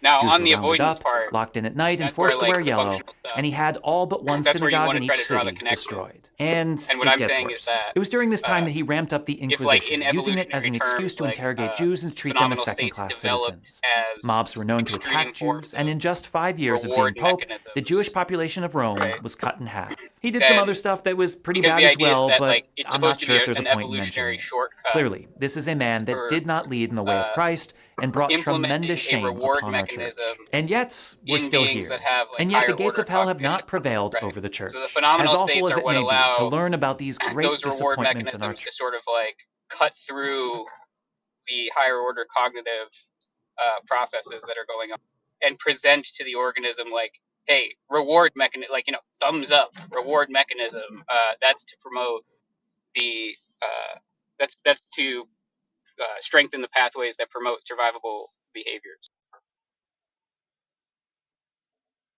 Now, Jews on were the rounded avoidance up, part, locked in at night, and that's where forced to like wear the yellow, functional stuff, and he had all but one that's where you synagogue want in to try each to draw the city connection. destroyed. And And what it I'm gets saying is worse. that It was during this time that he ramped up the if, like, Inquisition, in using it as an evolutionary excuse terms, to like interrogate Jews and treat them as phenomenal states second-class developed citizens. as Mobs were known to extreme attack Jews, forms and of in just 5 years of being reward pope, the Jewish mechanisms, population of Rome right? was cut in half. He did some Then, other stuff that was pretty because bad the as idea is well, that but like it's I'm not supposed to sure be if there's a an point in mentioning evolutionary it. shortcut Clearly, this is a man that for did not lead in the way of Christ and brought tremendous implementing a shame reward upon our church. mechanism And yet, we're in still beings that here. have like And yet the higher gates order of hell have cognition, not prevailed right? over the So the church. As phenomenal awful states as are it what may be to allow learn about these great those reward disappointments in our mechanisms church. to sort of like cut through the higher order cognitive processes that are going on and present to the organism like, hey, reward mechanism, like, thumbs up, reward mechanism. That's to promote the that's to strengthen the pathways that promote survivable behaviors.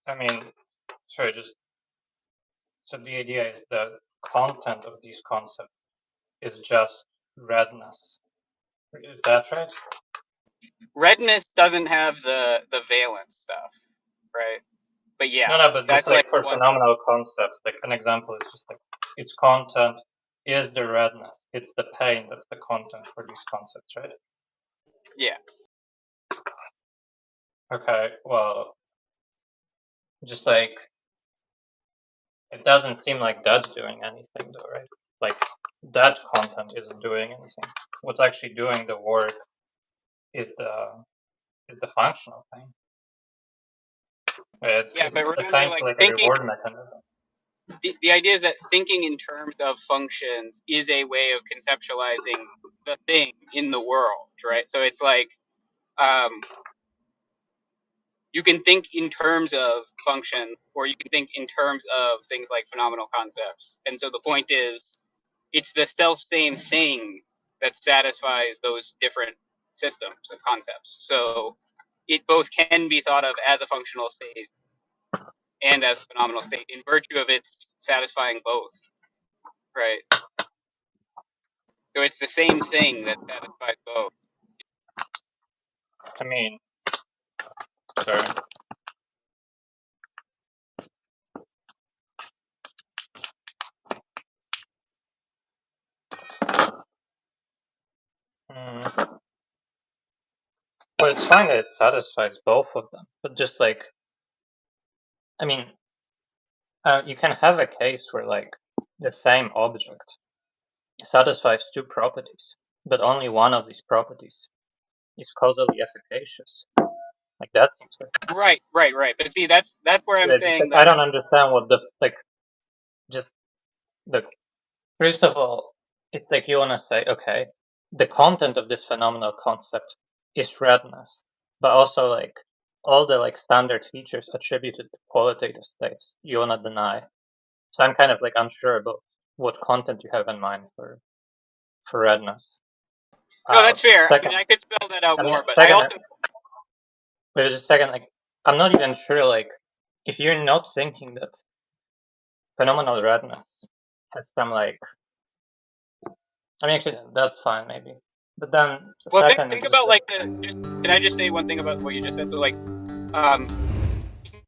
I mean, sorry, just so the idea is the content of these concepts is just redness. Is that right? Redness doesn't have the valence stuff, right? But yeah, No, but just that's like like for one. phenomenal concepts, like an example is just like its content is the redness. It's the pain that's the content for these concepts, right? Yeah. Okay, well, just like it doesn't seem like that's doing anything though, right? Like that content isn't doing anything. What's actually doing the work is the functional thing. It's Yeah, but remember, essentially like like a thinking. reward mechanism. The idea is that thinking in terms of functions is a way of conceptualizing the thing in the world, right? So it's like um, you can think in terms of function, or you can think in terms of things like phenomenal concepts. And so the point is, it's the self same thing that satisfies those different systems of concepts. So it both can be thought of as a functional state and as a phenomenal state in virtue of its satisfying both, right? So it's the same thing that satisfies both. I mean, sorry. Well, it's fine that it satisfies both of them, but just like, I mean, you can have a case where like the same object satisfies two properties, but only one of these properties is causally efficacious. Like that seems like Right. But see, that's where I'm yeah, just like saying I that. don't understand what the like. Just the first of all, it's like you want to say, okay, the content of this phenomenal concept is redness, but also like all the like standard features attributed to qualitative states you want to deny. So I'm kind of like unsure about what content you have in mind for redness. No, that's fair. I Second, mean, I could spell that out I'm more, not, but I second, also wait just a second. Like, I'm not even sure. Like, if you're not thinking that phenomenal redness has some like, I mean, actually, that's fine maybe. But then the well second think is just about like, like can I just say one thing about what you just said? So like um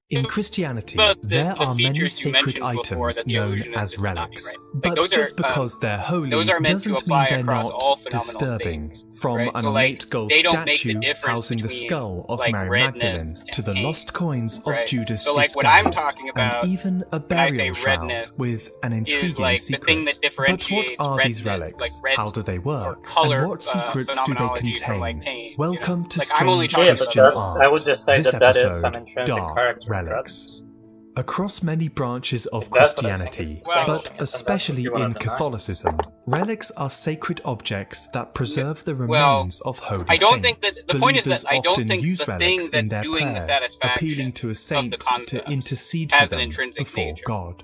In Christianity, about there the are many features you sacred mentioned before items that the known illusionist as is denying, relics. right? Like But just because they're those holy are meant to doesn't apply mean they're across not all phenomenal disturbing. states, From right? an So like ornate gold they don't make the statue difference housing the between skull of like Mary redness Magdalene and to the pain, lost coins of right? Judas So like what I'm Iscariot, talking and about even a when I say burial shroud redness with an is intriguing like the thing that secret. But what differentiates are these redness, relics? like red How do they or work? And color what secrets do they phenomenology from like contain? pain. Welcome to Like I'm only Strange talking yeah, but Christian about that, I would Art. just say This that that is some episode, intrinsic Dark character of Relics. redness. Across many branches of Like, that's what I think is Christianity, Well, but distinguishing it, and that's what especially you want in to deny. Catholicism, relics are sacred objects that preserve the well, remains of holy I don't think that saints. the point is Believers that I don't often think use the relics thing in that's their doing the prayers, appealing satisfaction to a of the saint to concepts intercede for has an them intrinsic before nature. God.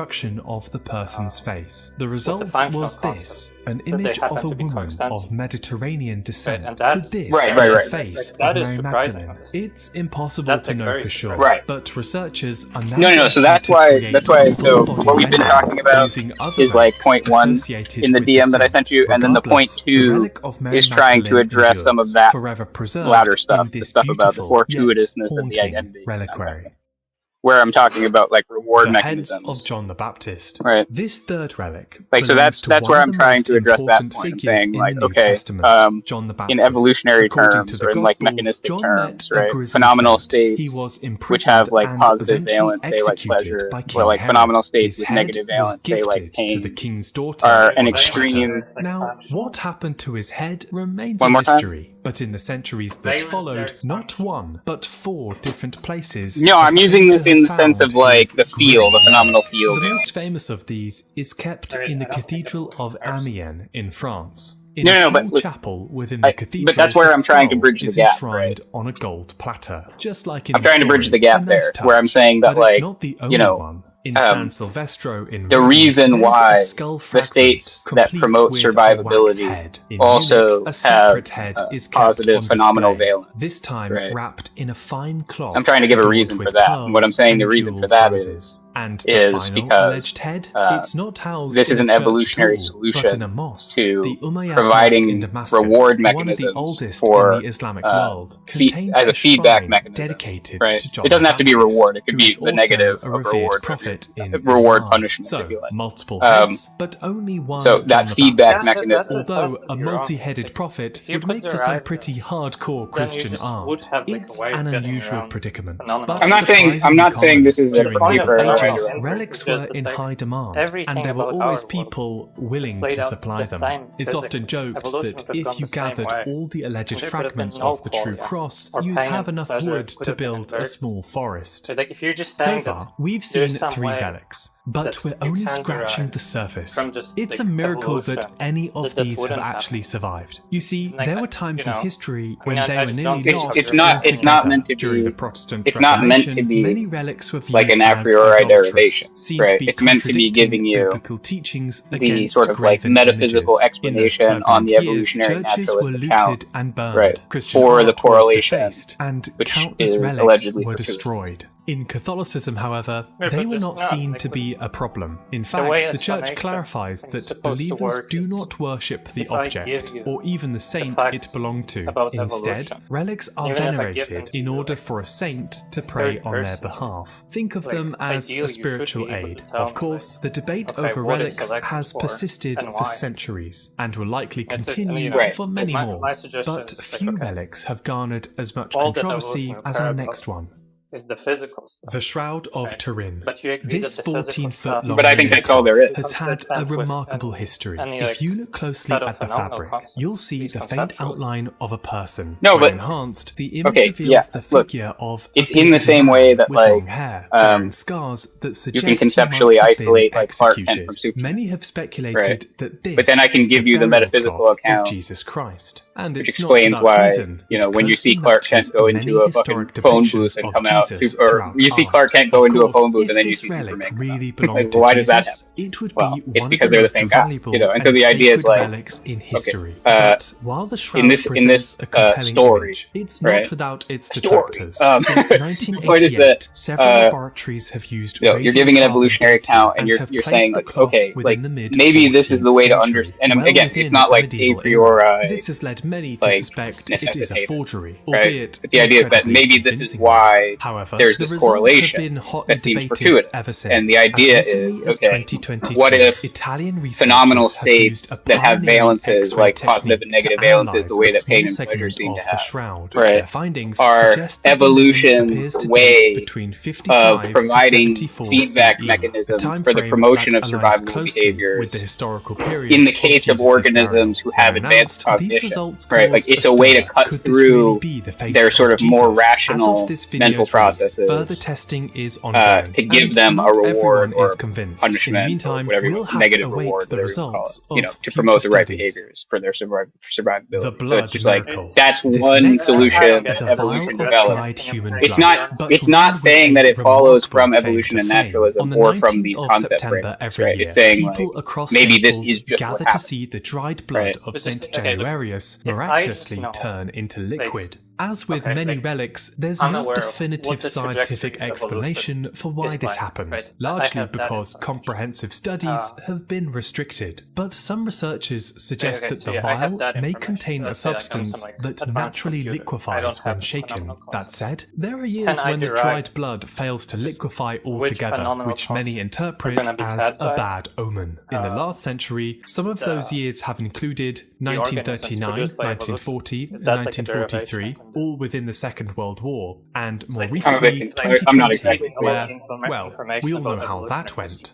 reconstruction of the person's face. The With the result functional was concept, this, an that they image happen of a to be woman coextensive. of Mediterranean descent. And that's Could this Right, be right, the right. face that of is Mary surprising, Magdalene? honestly. It's impossible That's to like know very for sure, surprising. Right. but researchers are now No. So working that's to why. create That's a why. So full-body what we've been rendering talking about using other is like relics point one associated in the with the DM that I saint. sent you, and then the point Regardless, the two relic of Mary is trying to Magdalene address some of endures, that forever preserved latter in stuff, the this stuff about the beautiful yet fortuitousness of the haunting identity, kind of reliquary. thing. Where I'm talking about like reward The heads of mechanisms, John the Baptist. right? This third relic Like, so belongs to that's one where of I'm the trying most to address that important point. I'm figures saying in like, the New okay, Testament, John the in Baptist. evolutionary According to terms the or in like Gospels, mechanistic John met terms, a right? grisly Phenomenal fate. He states was which imprisoned have like and positive eventually valence, say like executed pleasure, by or King like Herod. phenomenal states His with head negative was valence, say like gifted to the pain, king's daughter. are an Well, they extreme. were like Now, functional. what happened to his head remains a One more time. mystery, but in the centuries that They were followed, very not functional. one, but 4 different places No, have I'm using claimed this to been the sense of found like is the feel, the grey. phenomenal feel. The most famous of these is kept in the Cathedral of Amiens in France. In No, a no, small but chapel within the cathedral, but that's where a I'm trying to skull bridge the is gap, enshrined right? on a gold platter, just like in I'm the trying to bridge story, the gap a nice there, touch. where I'm saying that, But it's like, not the you only know, one. In San Silvestro in the Rome, reason there's why a skull the fragment states that complete promote with a wax survivability head. In also Munich, a have separate head is kept positive on phenomenal display, valence. this time Right. wrapped in a fine cloth. I'm trying to give a adorned reason with for that. And what I'm pearls saying the and reason for jeweled that roses. And the is final because alleged head, it's not housed this in is a an church evolutionary at all, solution but in a mosque. to The Umayyad providing Mosque in Damascus, reward one of the mechanisms oldest for in the Islamic world, contains as a feedback shrine mechanism, dedicated right? to John It doesn't have to be a Baptist, reward. It could who be is the also negative a of revered reward, prophet in reward Islam. punishment, So, if you like. multiple heads, but only one So that John the feedback Baptist. mechanism. Although a multi-headed prophet would make for some pretty hardcore Christian art, it's an unusual predicament. But I'm not saying common. this is During a the need for Middle a right Ages, or wrong. relics were in high demand, and there were always people willing to supply them. It's often joked that if you gathered all the alleged fragments of the true cross, you'd have enough wood to build a small forest. So far, we've seen 3 relics, but we're only scratching the surface. It's a miracle that any of these have actually survived. You see, there were times in history when they were nearly lost. It's not meant to During be. the Protestant It's not meant Reformation, to be many relics were viewed like an a as priori idolatrous, derivation, seen right? to be It's meant to be giving you biblical teachings the against sort of like graven metaphysical images. In those explanation on the turbulent years, evolutionary churches were naturalist looted account, and burned. right? Christian For the art was correlation, defaced, and which countless is relics allegedly were fortuitous. destroyed. In Catholicism, however, they were not seen to be a problem. In fact, the Church clarifies that believers do not worship the object, or even the saint it belonged to. Instead, relics are venerated in order for a saint to pray on their behalf. Think of them as a spiritual aid. Of course, the debate over relics has persisted for centuries, and will likely continue for many more. But few relics have garnered as much controversy as our next one. Is the physical stuff. The Shroud of Turin. But you agree This that the physical 14-foot long But I think that's all there is. has had a remarkable history. If you look closely at the fabric, you'll see the faint outline of a person. No, When but enhanced, the image okay, reveals yeah. the Look, figure of it's a in the bearded same man way that with like long hair, bearing scars that suggest you can he conceptually might have been isolate like Clark Kent executed. from Superman. Many have speculated Right. that this But then I can is give you the burial metaphysical cloth account, of Jesus Christ, and which it's explains not without why reason. when you see Closely Clark Kent matches go many into a fucking historic phone depictions booth and of come out, Jesus or throughout you see art. Clark Kent go Of into a course, phone booth if and then you this see relic Superman come really out. belonged Like, to why does that Jesus, happen? it would Well, be it's one because of the they're the most same guy, valuable and so and the idea is sacred like, relics in history. okay, But while the shroud in this presents a compelling story, image, it's right? not without its Story. detractors. Since The point is 1988, that several laboratories have used you're giving an evolutionary account, and you're saying like, okay, like maybe this is the way to understand. And again, it's not like a priori. This has led many to suspect it is a forgery, right? albeit But the idea is that maybe this is why there's this correlation that seems fortuitous. And the idea is, okay, what if phenomenal states that have valences, like positive and negative valences, the way that pain and pleasure seem to have, right, are evolution's way of providing feedback mechanisms for the promotion of survivable behaviors in the case of organisms who have advanced cognition, right? Like it's a way to cut through their sort of more rational mental processes to give them a reward or punishment or whatever negative reward, whatever you call it, to promote the right behaviors for their survivability. So it's just like that's one solution that evolution developed. It's not saying that it follows from evolution and naturalism or from these concept frameworks, right? It's saying like maybe this is just what happened. To see the dried blood of Saint Januarius miraculously turn into liquid. As with many relics, there's no definitive scientific explanation for why this happens, largely because comprehensive studies have been restricted. But some researchers suggest that the vial may contain a substance that naturally liquefies when shaken. That said, there are years when the dried blood fails to liquefy altogether, which many interpret as a bad omen. In the last century, some of those years have included 1939, 1940, and 1943, all within the Second World War, and more recently 2020, where, well, we all know how that went.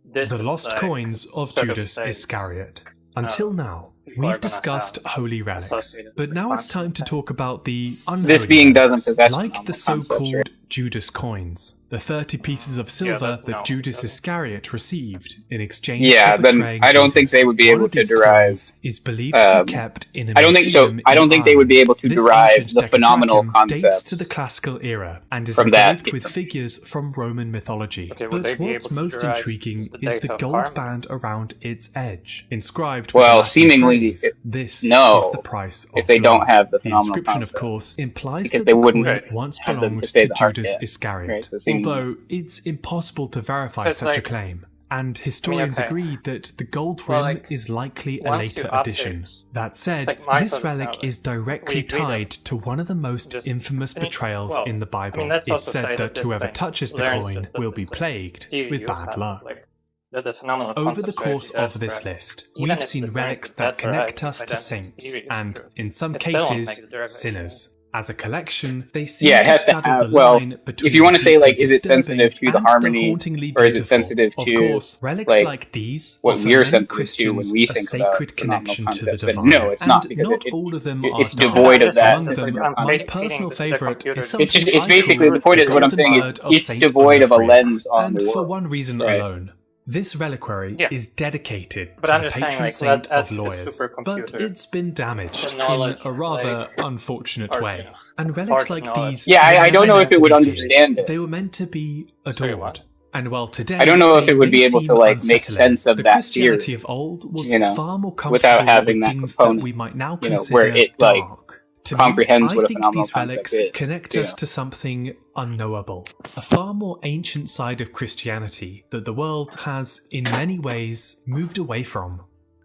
The lost coins of Judas Iscariot. Until now, we've discussed holy relics, but now it's time to talk about the unholy relics, like the so-called Judas coins, the 30 pieces of silver that Judas Iscariot received in exchange Yeah, for then betraying I don't think they Jesus. would be One able of to these derive. coins is believed to be kept in a I don't think so. museum I in don't think they would be Ireland. able to This derive ancient the phenomenal decadrachm dates to the concepts classical era and is from that. engraved with figures from Roman mythology. Okay, would But they be what's able to most derive intriguing the is the data of gold harmony? band around its edge, inscribed with the Well, Latin seemingly, phrase, "This is the no, price if of they don't blood." have the The phenomenal inscription, of concept, course, implies because that they the wouldn't coin once have them belonged to say to the heart. Judas Yeah, Iscariot, right. So seemingly, although it's impossible to verify So it's such a like, claim. And I mean, historians okay. agree that the gold Well, rim like, is likely a once you later update, addition. That it's said, like my this thought is now, relic is we directly agree tied that to one of the most just, infamous I mean, betrayals well, in the I mean, Bible. let's It's also say said that that this whoever thing touches the learns coin just that will this be plagued view with you bad have, luck. like, that the phenomenal Over the concept where course it does of this derive. list, Even we've if seen this makes relics the that connect tetrahedral us to identity saints, theory and true, in some it still won't make cases, the derivation. sinners. As a collection, they yeah, seem it to has to straddle have. the Well, line if you between want the to say deeply like, is it sensitive disturbing to the and the harmony, hauntingly or is it beautiful. sensitive Of to course, relics like like these what offer we're many sensitive to when Christians we a think about sacred phenomenal connection to the concepts? But divine, no, it's not and because not all of them are it's No, no, I'm devoid of dark. just that. saying Among that like them, I'm my feeding personal the favorite computer is the It's just something it's I basically call the point the is what I'm golden saying is bird of it's Saint devoid of a lens Onufrius, on the and for world, one reason right? alone. This reliquary yeah. is dedicated But to I'm the just saying patron like let's saint add of to the lawyers, but supercomputer it's been the damaged in knowledge a of like rather unfortunate or way. And relics part of like knowledge. these Yeah, were I never don't know if meant it to would be feared. understand it. They were meant to be Sorry, what? adored. And while I don't today know if they it would may be able to seem like make unsettling, sense of the that Christianity theory, of old was you know, far more without comfortable having with that things that component, we might now you know, where consider it like dark. To me, comprehends I what a think phenomenal these concept relics is, connect you us know. to something unknowable, a far more ancient side of Christianity that the world has, in many ways, moved away from.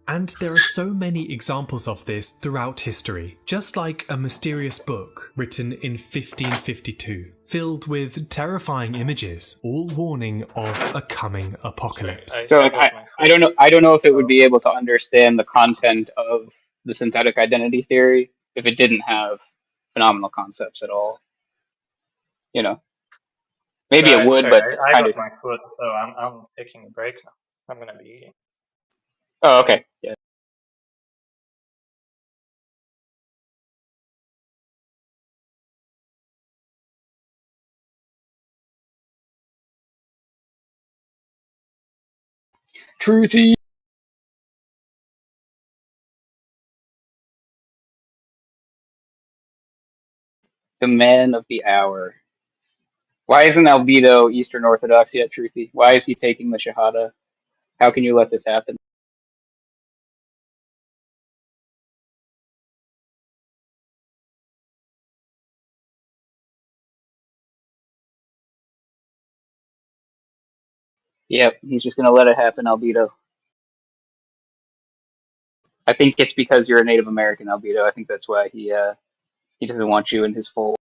And there are so many examples of this throughout history, just like a mysterious book written in 1552, filled with terrifying images, all warning of a coming apocalypse. So like, I don't know if it would be able to understand the content of the synthetic identity theory if it didn't have phenomenal concepts at all. You know, maybe it would, but it's I kind of. got my food, so I'm taking a break now. I'm gonna be eating. Oh, okay. Yeah. Truthy. The man of the hour. Why isn't Albedo Eastern Orthodox yet, Truthy? Why is he taking the Shahada? How can you let this happen? Yep, he's just gonna let it happen, Albedo. I think it's because you're a Native American, Albedo. I think that's why he doesn't want you in his fold.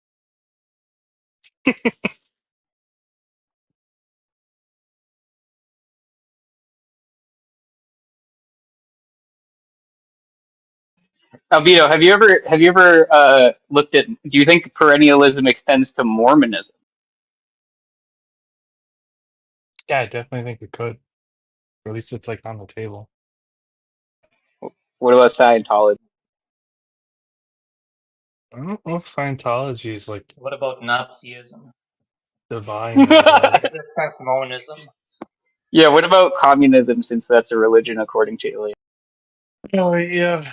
Albedo, have you ever looked at? Do you think perennialism extends to Mormonism? Yeah, I definitely think it could. Or at least it's like on the table. What about Scientology? I don't know if Scientology is like What about Nazism? divine as well. Is it transmonism? Yeah, what about communism? Since that's a religion according to Ilya. Oh yeah.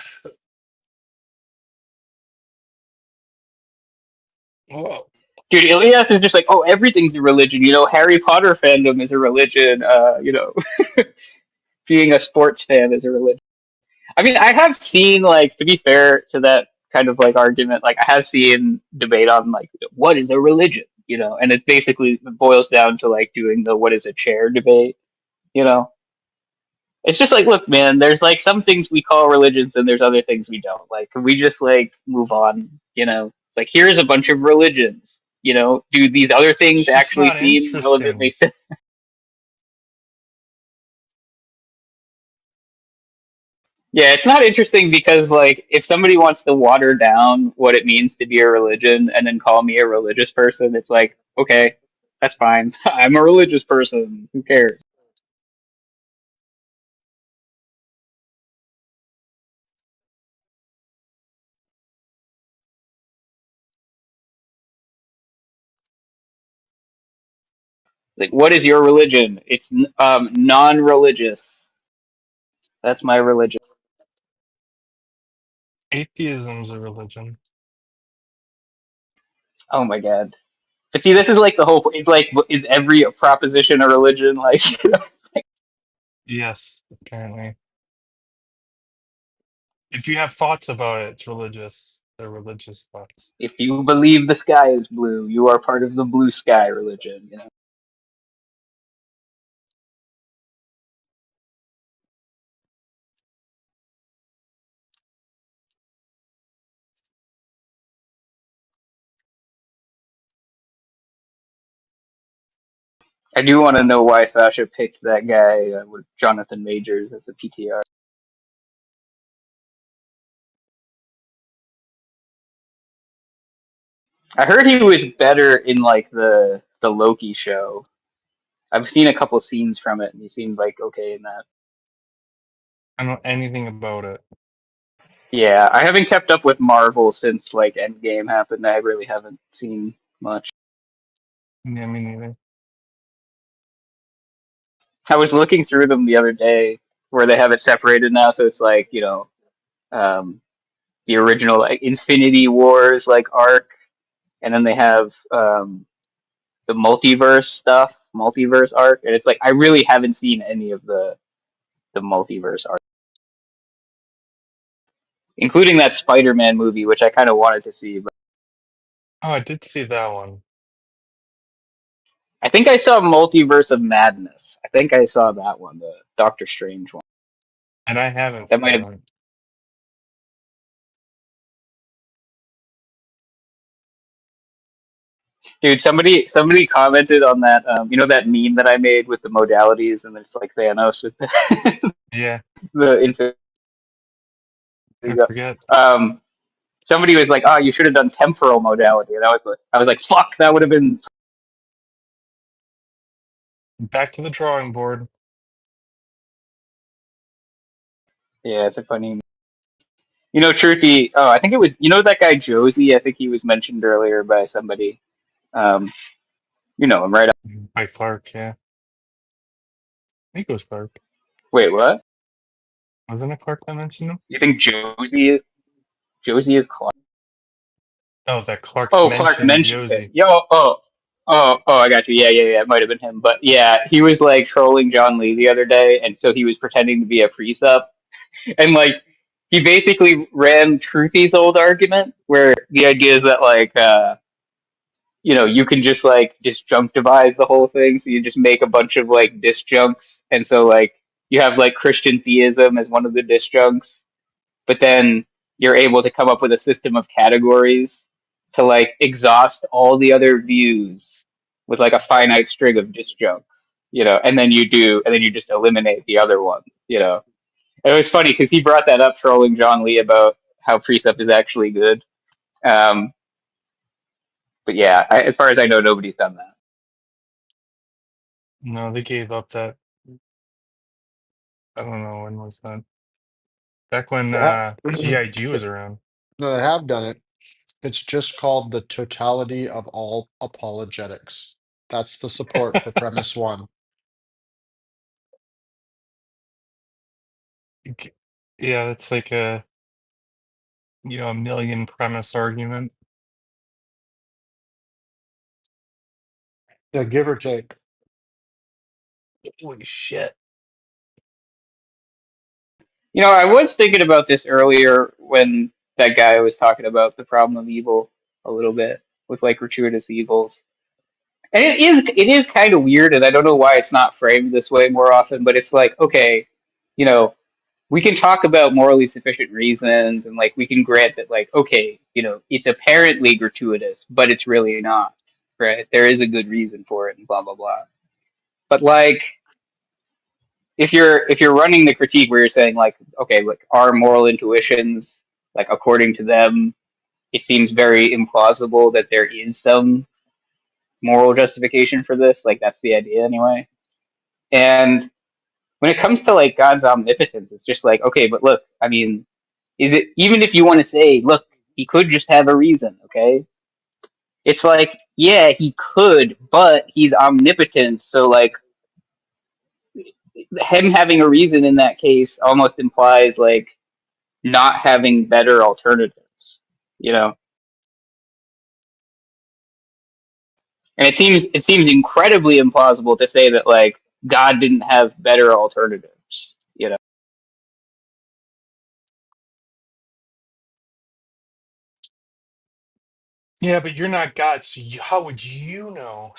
Well, Dude, Ilyas is just like, oh, everything's a religion. You know, Harry Potter fandom is a religion. You know, being a sports fan is a religion. I mean, I have seen, like, to be fair to that kind of like argument, like I have seen debate on like what is a religion, you know, and it basically boils down to like doing the what is a chair debate, you know. It's just like, look, man, there's like some things we call religions and there's other things we don't. Like, can we just like move on, you know? It's like here's a bunch of religions, you know. Do these other things it's just actually not seem relevantly interesting. similar? Yeah, it's not interesting because like if somebody wants to water down what it means to be a religion and then call me a religious person, it's like, okay, that's fine. I'm a religious person. Who cares? Like, what is your religion? It's non-religious. That's my religion. Atheism's a religion. Oh my god. But see, this is like the whole. It's like, is every proposition a religion? Like, Yes, apparently. If you have thoughts about it, it's religious. They're religious thoughts. if you believe the sky is blue, you are part of the blue sky religion. You know. I do want to know why Sasha picked that guy with Jonathan Majors as the PTR. I heard he was better in like the Loki show. I've seen a couple scenes from it, and he seemed like okay in that. I don't know anything about it. Yeah, I haven't kept up with Marvel since like Endgame happened. I really haven't seen much. Yeah, me neither. I was looking through them the other day, where they have it separated now, so it's like um, the original like Infinity Wars like arc, and then they have the multiverse stuff, multiverse arc, and it's like I really haven't seen any of the multiverse arc, including that Spider-Man movie, which I kind of wanted to see, but Oh, I did see that one. I think I saw Multiverse of Madness. I think I saw that one, the Doctor Strange one. And I haven't That might seen have, it. dude. Somebody commented on that. That meme that I made with the modalities, and it's like Thanos with Yeah, the Infinity. I forget. Um, somebody was like, "Oh, you should have done temporal modality," and I was like, "Fuck, that would have been." Back to the drawing board. Yeah, it's a funny. Truthy. Oh, I think it was. That guy Josie. I think he was mentioned earlier by somebody. Um, you know him, right? By Clark, yeah. I think it was Clark. Wait, what? Wasn't it Clark that mentioned him? You think Josie is Clark? Oh, that Clark Oh, Clark mentioned mentioned him. Josie. Yo, oh, I got you. Yeah. It might have been him, but yeah, he was like trolling John Lee the other day, and so he was pretending to be a precept, and like he basically ran Truthy's old argument, where the idea is that like you can just like disjunctivize the whole thing, so you just make a bunch of like disjuncts, and so like you have like Christian theism as one of the disjuncts, but then you're able to come up with a system of categories to like exhaust all the other views with like a finite string of disjuncts, and then you just eliminate the other ones. And it was funny because he brought that up trolling John Lee about how precept is actually good. Um, but yeah, as far as I know, nobody's done that. No, they gave up that. I don't know when was that. Back when GIG was around. No, they have done it. It's just called the totality of all apologetics. That's the support for premise one. Yeah, that's like a million premise argument. Yeah, give or take. Holy shit. I was thinking about this earlier when that guy was talking about the problem of evil a little bit with like gratuitous evils. And it is kind of weird, and I don't know why it's not framed this way more often, but it's like, okay, you know, we can talk about morally sufficient reasons, and like we can grant that like, okay, it's apparently gratuitous, but it's really not, right? There is a good reason for it, and blah blah blah. But like if you're running the critique where you're saying like, okay, look, our moral intuitions, like according to them, it seems very implausible that there is some moral justification for this. Like that's the idea anyway. And when it comes to like God's omnipotence, it's just like, okay, but look, I mean, is it even if you want to say, look, he could just have a reason, okay? it's like, yeah, he could, but he's omnipotent, so like him having a reason in that case almost implies like not having better alternatives, you know. And it seems incredibly implausible to say that like God didn't have better alternatives, you know. Yeah, but you're not God, so how would you know?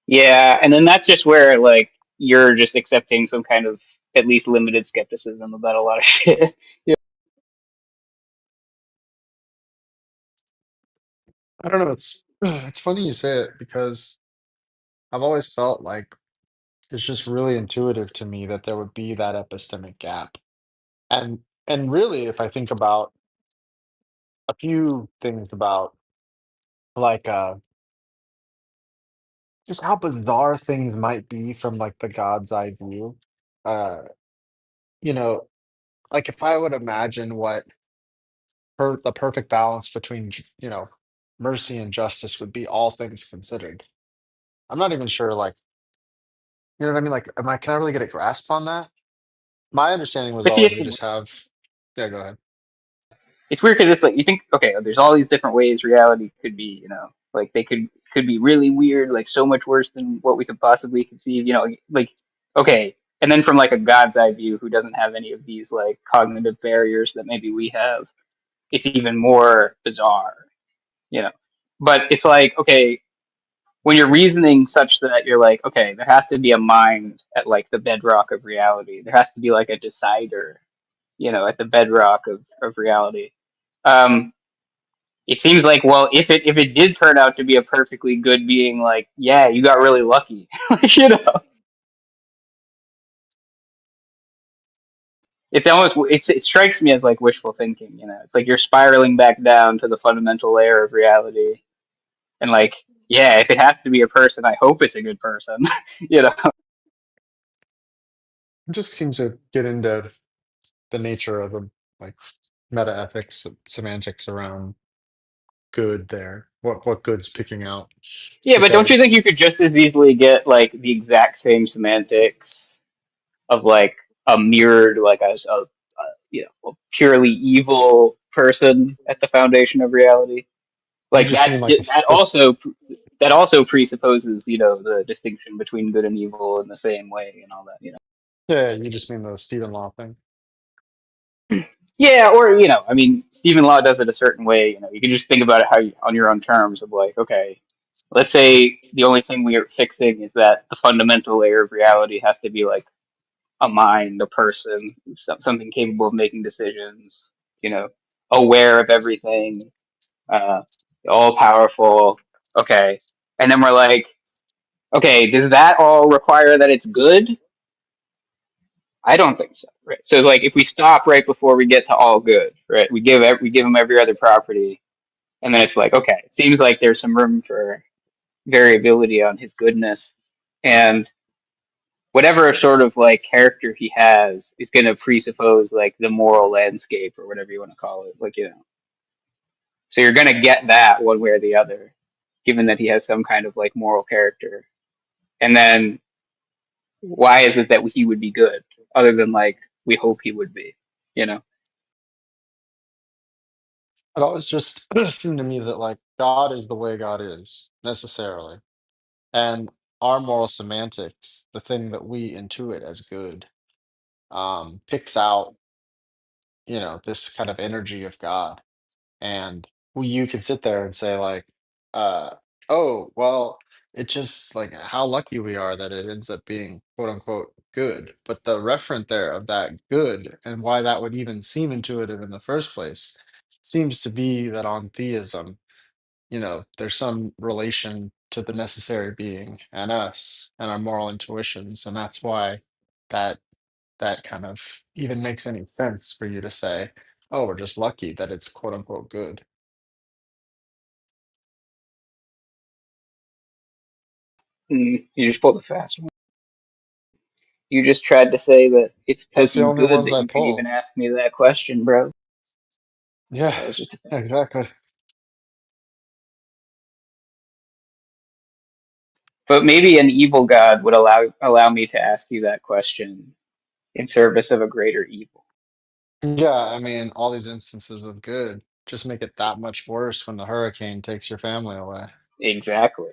Yeah, and then that's just where like you're just accepting some kind of at least limited skepticism about a lot of shit. Yeah. I don't know. It's funny you say it because I've always felt like it's just really intuitive to me that there would be that epistemic gap. And really, if I think about a few things about like just how bizarre things might be from like the God's eye view. Uh, you know, like if I would imagine what the perfect balance between mercy and justice would be, all things considered. I'm not even sure, like, you know what I mean? Like, can I really get a grasp on that? My understanding was But see, always it's we just have, yeah, go ahead. weird because it's like you think, okay, there's all these different ways reality could be, you know, like they could be really weird, like so much worse than what we could possibly conceive, you know, like okay, and then from like a God's eye view, who doesn't have any of these like cognitive barriers that maybe we have, it's even more bizarre, you know. But it's like, okay, when you're reasoning such that you're like, okay, there has to be a mind at like the bedrock of reality. There has to be like a decider, you know, at the bedrock of reality. Um, it seems like, well, if it did turn out to be a perfectly good being, like, yeah, you got really lucky, you know. It's almost it strikes me as like wishful thinking, you know. It's like you're spiraling back down to the fundamental layer of reality, and like, yeah, if it has to be a person, I hope it's a good person, you know. It just seems to get into the nature of the like meta ethics, semantics around good there. What good's picking out? Yeah, but don't you Because think you could just as easily get like the exact same semantics of like a mirrored, like a you know, a purely evil person at the foundation of reality? you Like just mean that's like that also presupposes, you know, the distinction between good and evil in the same way and all that, you know. yeah, you just mean the Stephen Law thing. Yeah, or you know, I mean, Stephen Law does it a certain way. You know, you can just think about it how on your own terms of like, okay, let's say the only thing we are fixing is that the fundamental layer of reality has to be like a mind, a person, something capable of making decisions. You know, aware of everything, uh, all powerful. Okay, and then we're like, okay, does that all require that it's good? I don't think so. Right. So like if we stop right before we get to all good, right? We give them every other property, and then it's like, okay, it seems like there's some room for variability on his goodness, and whatever sort of like character he has is going to presuppose like the moral landscape or whatever you want to call it, like, you know. So you're going to get that one way or the other, given that he has some kind of like moral character, and then why is it that he would be good, other than like we hope he would be, you know? It always just seemed to me that like God is the way God is necessarily, and our moral semantics, the thing that we intuit as good, picks out this kind of energy of God. And you can sit there and say like, oh, well, it just like how lucky we are that it ends up being quote unquote good. But the referent there of that good and why that would even seem intuitive in the first place seems to be that on theism, there's some relation to the necessary being and us and our moral intuitions. And that's why that that kind of even makes any sense for you to say, oh, we're just lucky that it's quote unquote good. You just pulled a fast one. You just tried to say that it's because That's the he's only good ones that I you can even pull. ask me that question, bro. Yeah, That was just exactly. But maybe an evil God would allow me to ask you that question in service of a greater evil. Yeah, I mean, all these instances of good just make it that much worse when the hurricane takes your family away. Exactly.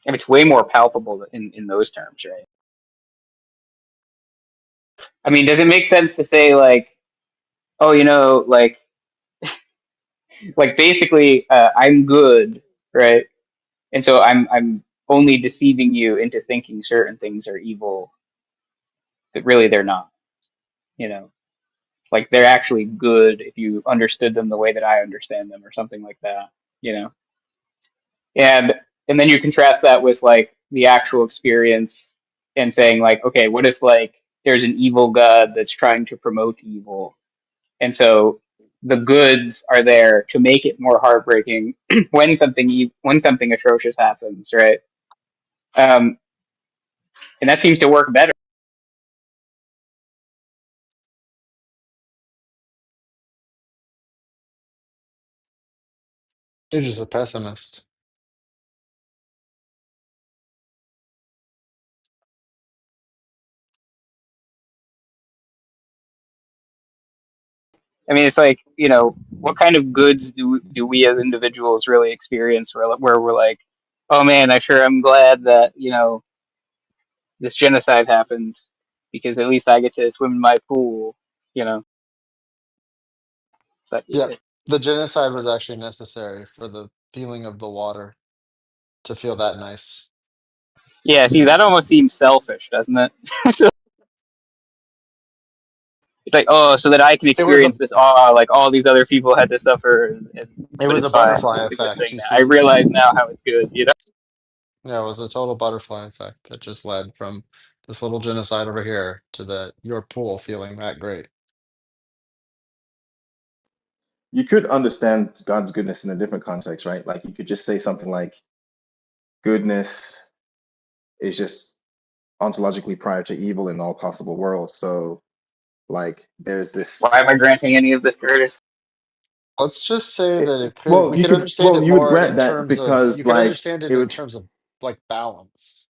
And it's way more palpable in those terms, right? I mean, does it make sense to say like, oh, like basically, I'm good, right? And so I'm only deceiving you into thinking certain things are evil, but really they're not. You know, like they're actually good if you understood them the way that I understand them, or something like that. You know, and and then you contrast that with like the actual experience and saying like, okay, what if like there's an evil God that's trying to promote evil, and so the goods are there to make it more heartbreaking when something atrocious happens, right? Um, and that seems to work better. You're just a pessimist. I mean, it's like, what kind of goods do we as individuals really experience where we're like, oh man, I'm glad that, this genocide happened because at least I get to swim in my pool, you know. It's like, Yeah, the genocide was actually necessary for the feeling of the water to feel that nice. yeah, see, that almost seems selfish, doesn't it? It's like, oh, so that I can It was experience a this awe, like all these other people had to suffer, it but was it's a fine. butterfly It's a good effect, thing you now. I see. realize now how it's good, you know? Yeah, it was a total butterfly effect that just led from this little genocide over here to your pool feeling that great. You could understand God's goodness in a different context, right? Like you could just say something like goodness is just ontologically prior to evil in all possible worlds. So like there's Why this am I granting any of this, Curtis? Let's just say that well, we could understand it you would more grant in that terms of because you could like understand it it in would terms of like balance.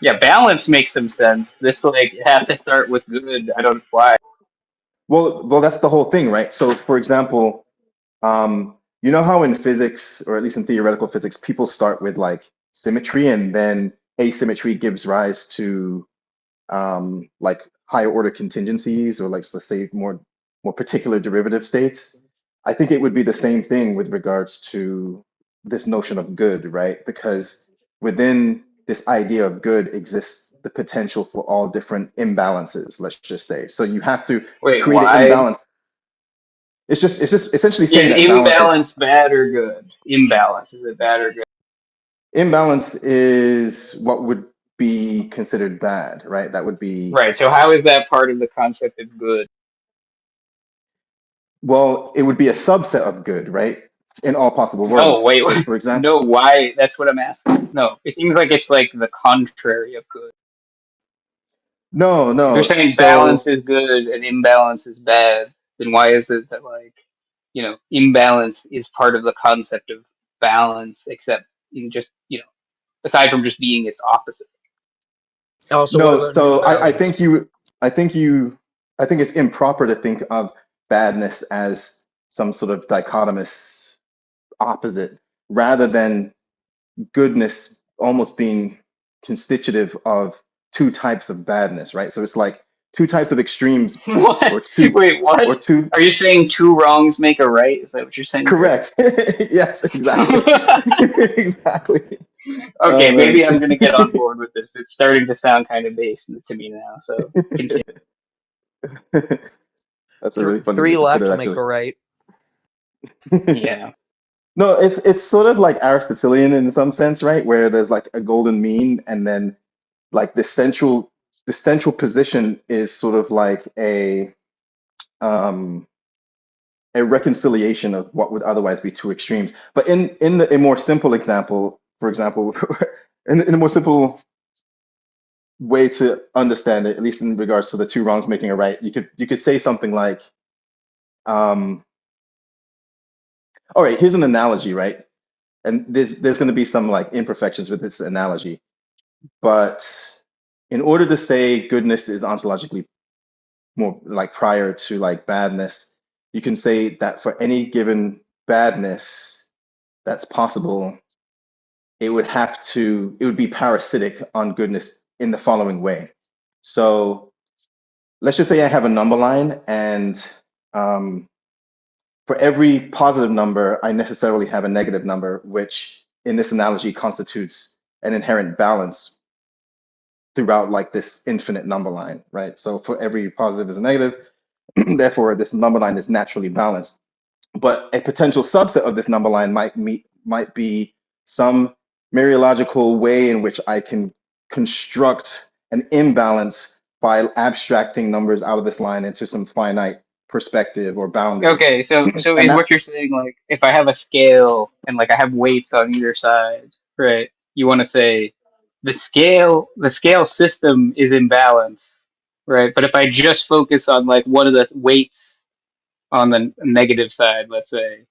Yeah, balance makes some sense. This, like, it has to start with good. I don't know why. well that's the whole thing, right? So for example, you know how in physics, or at least in theoretical physics, people start with like symmetry and then asymmetry gives rise to like higher order contingencies, or like let's say more particular derivative states. I think it would be the same thing with regards to this notion of good, right? Because within this idea of good exists the potential for all different imbalances, let's just say. So you have to Wait, create an why? imbalance. It's just essentially saying Is that balance is imbalance bad or good? Imbalance, is it bad or good? imbalance is what would be considered bad, right? That would be, Right, so how is that part of the concept of good? well, it would be a subset of good, right? In all possible No, worlds. wait, So for example, no, why? That's what I'm asking. No, it seems like it's like the contrary of good. no, If you're no. saying balance So is good and imbalance is bad, then why is it that, like, imbalance is part of the concept of balance, except in just, aside from just being its opposite? Also, what no, about new so balance? I think you, I think it's improper to think of badness as some sort of dichotomous opposite, rather than goodness almost being constitutive of two types of badness, right? So it's like two types of extremes, What? or two, Wait, or what? two. Are you saying two wrongs make a right? Is that what you're saying, Chris? Correct. Yes, exactly. Exactly. Oh Okay, man. maybe I'm gonna get on board with this. It's starting to sound kind of based to me now. So continue. That's a really funny way Three to put it, left make actually. a right. Yeah. No, it's sort of like Aristotelian in some sense, right? Where there's like a golden mean, and then like the central position is sort of like um a reconciliation of what would otherwise be two extremes. But a more simple example, for example, in a more simple way to understand it, at least in regards to the two wrongs making a right, you could say something like, all right, here's an analogy, right? and there's going to be some like imperfections with this analogy, but in order to say goodness is ontologically more like prior to like badness, you can say that for any given badness that's possible, it would be parasitic on goodness in the following way. So let's just say I have a number line, and for every positive number, I necessarily have a negative number, which in this analogy constitutes an inherent balance throughout like this infinite number line, right? So for every positive is a negative, therefore this number line is naturally balanced. But a potential subset of this number line might be some mereological way in which I can construct an imbalance by abstracting numbers out of this line into some finite perspective or boundary. Okay, so And is what that's you're saying like if I have a scale and like I have weights on either side, right? You want to say the scale system is in balance, right? But if I just focus on like one of the weights on the negative side, let's say,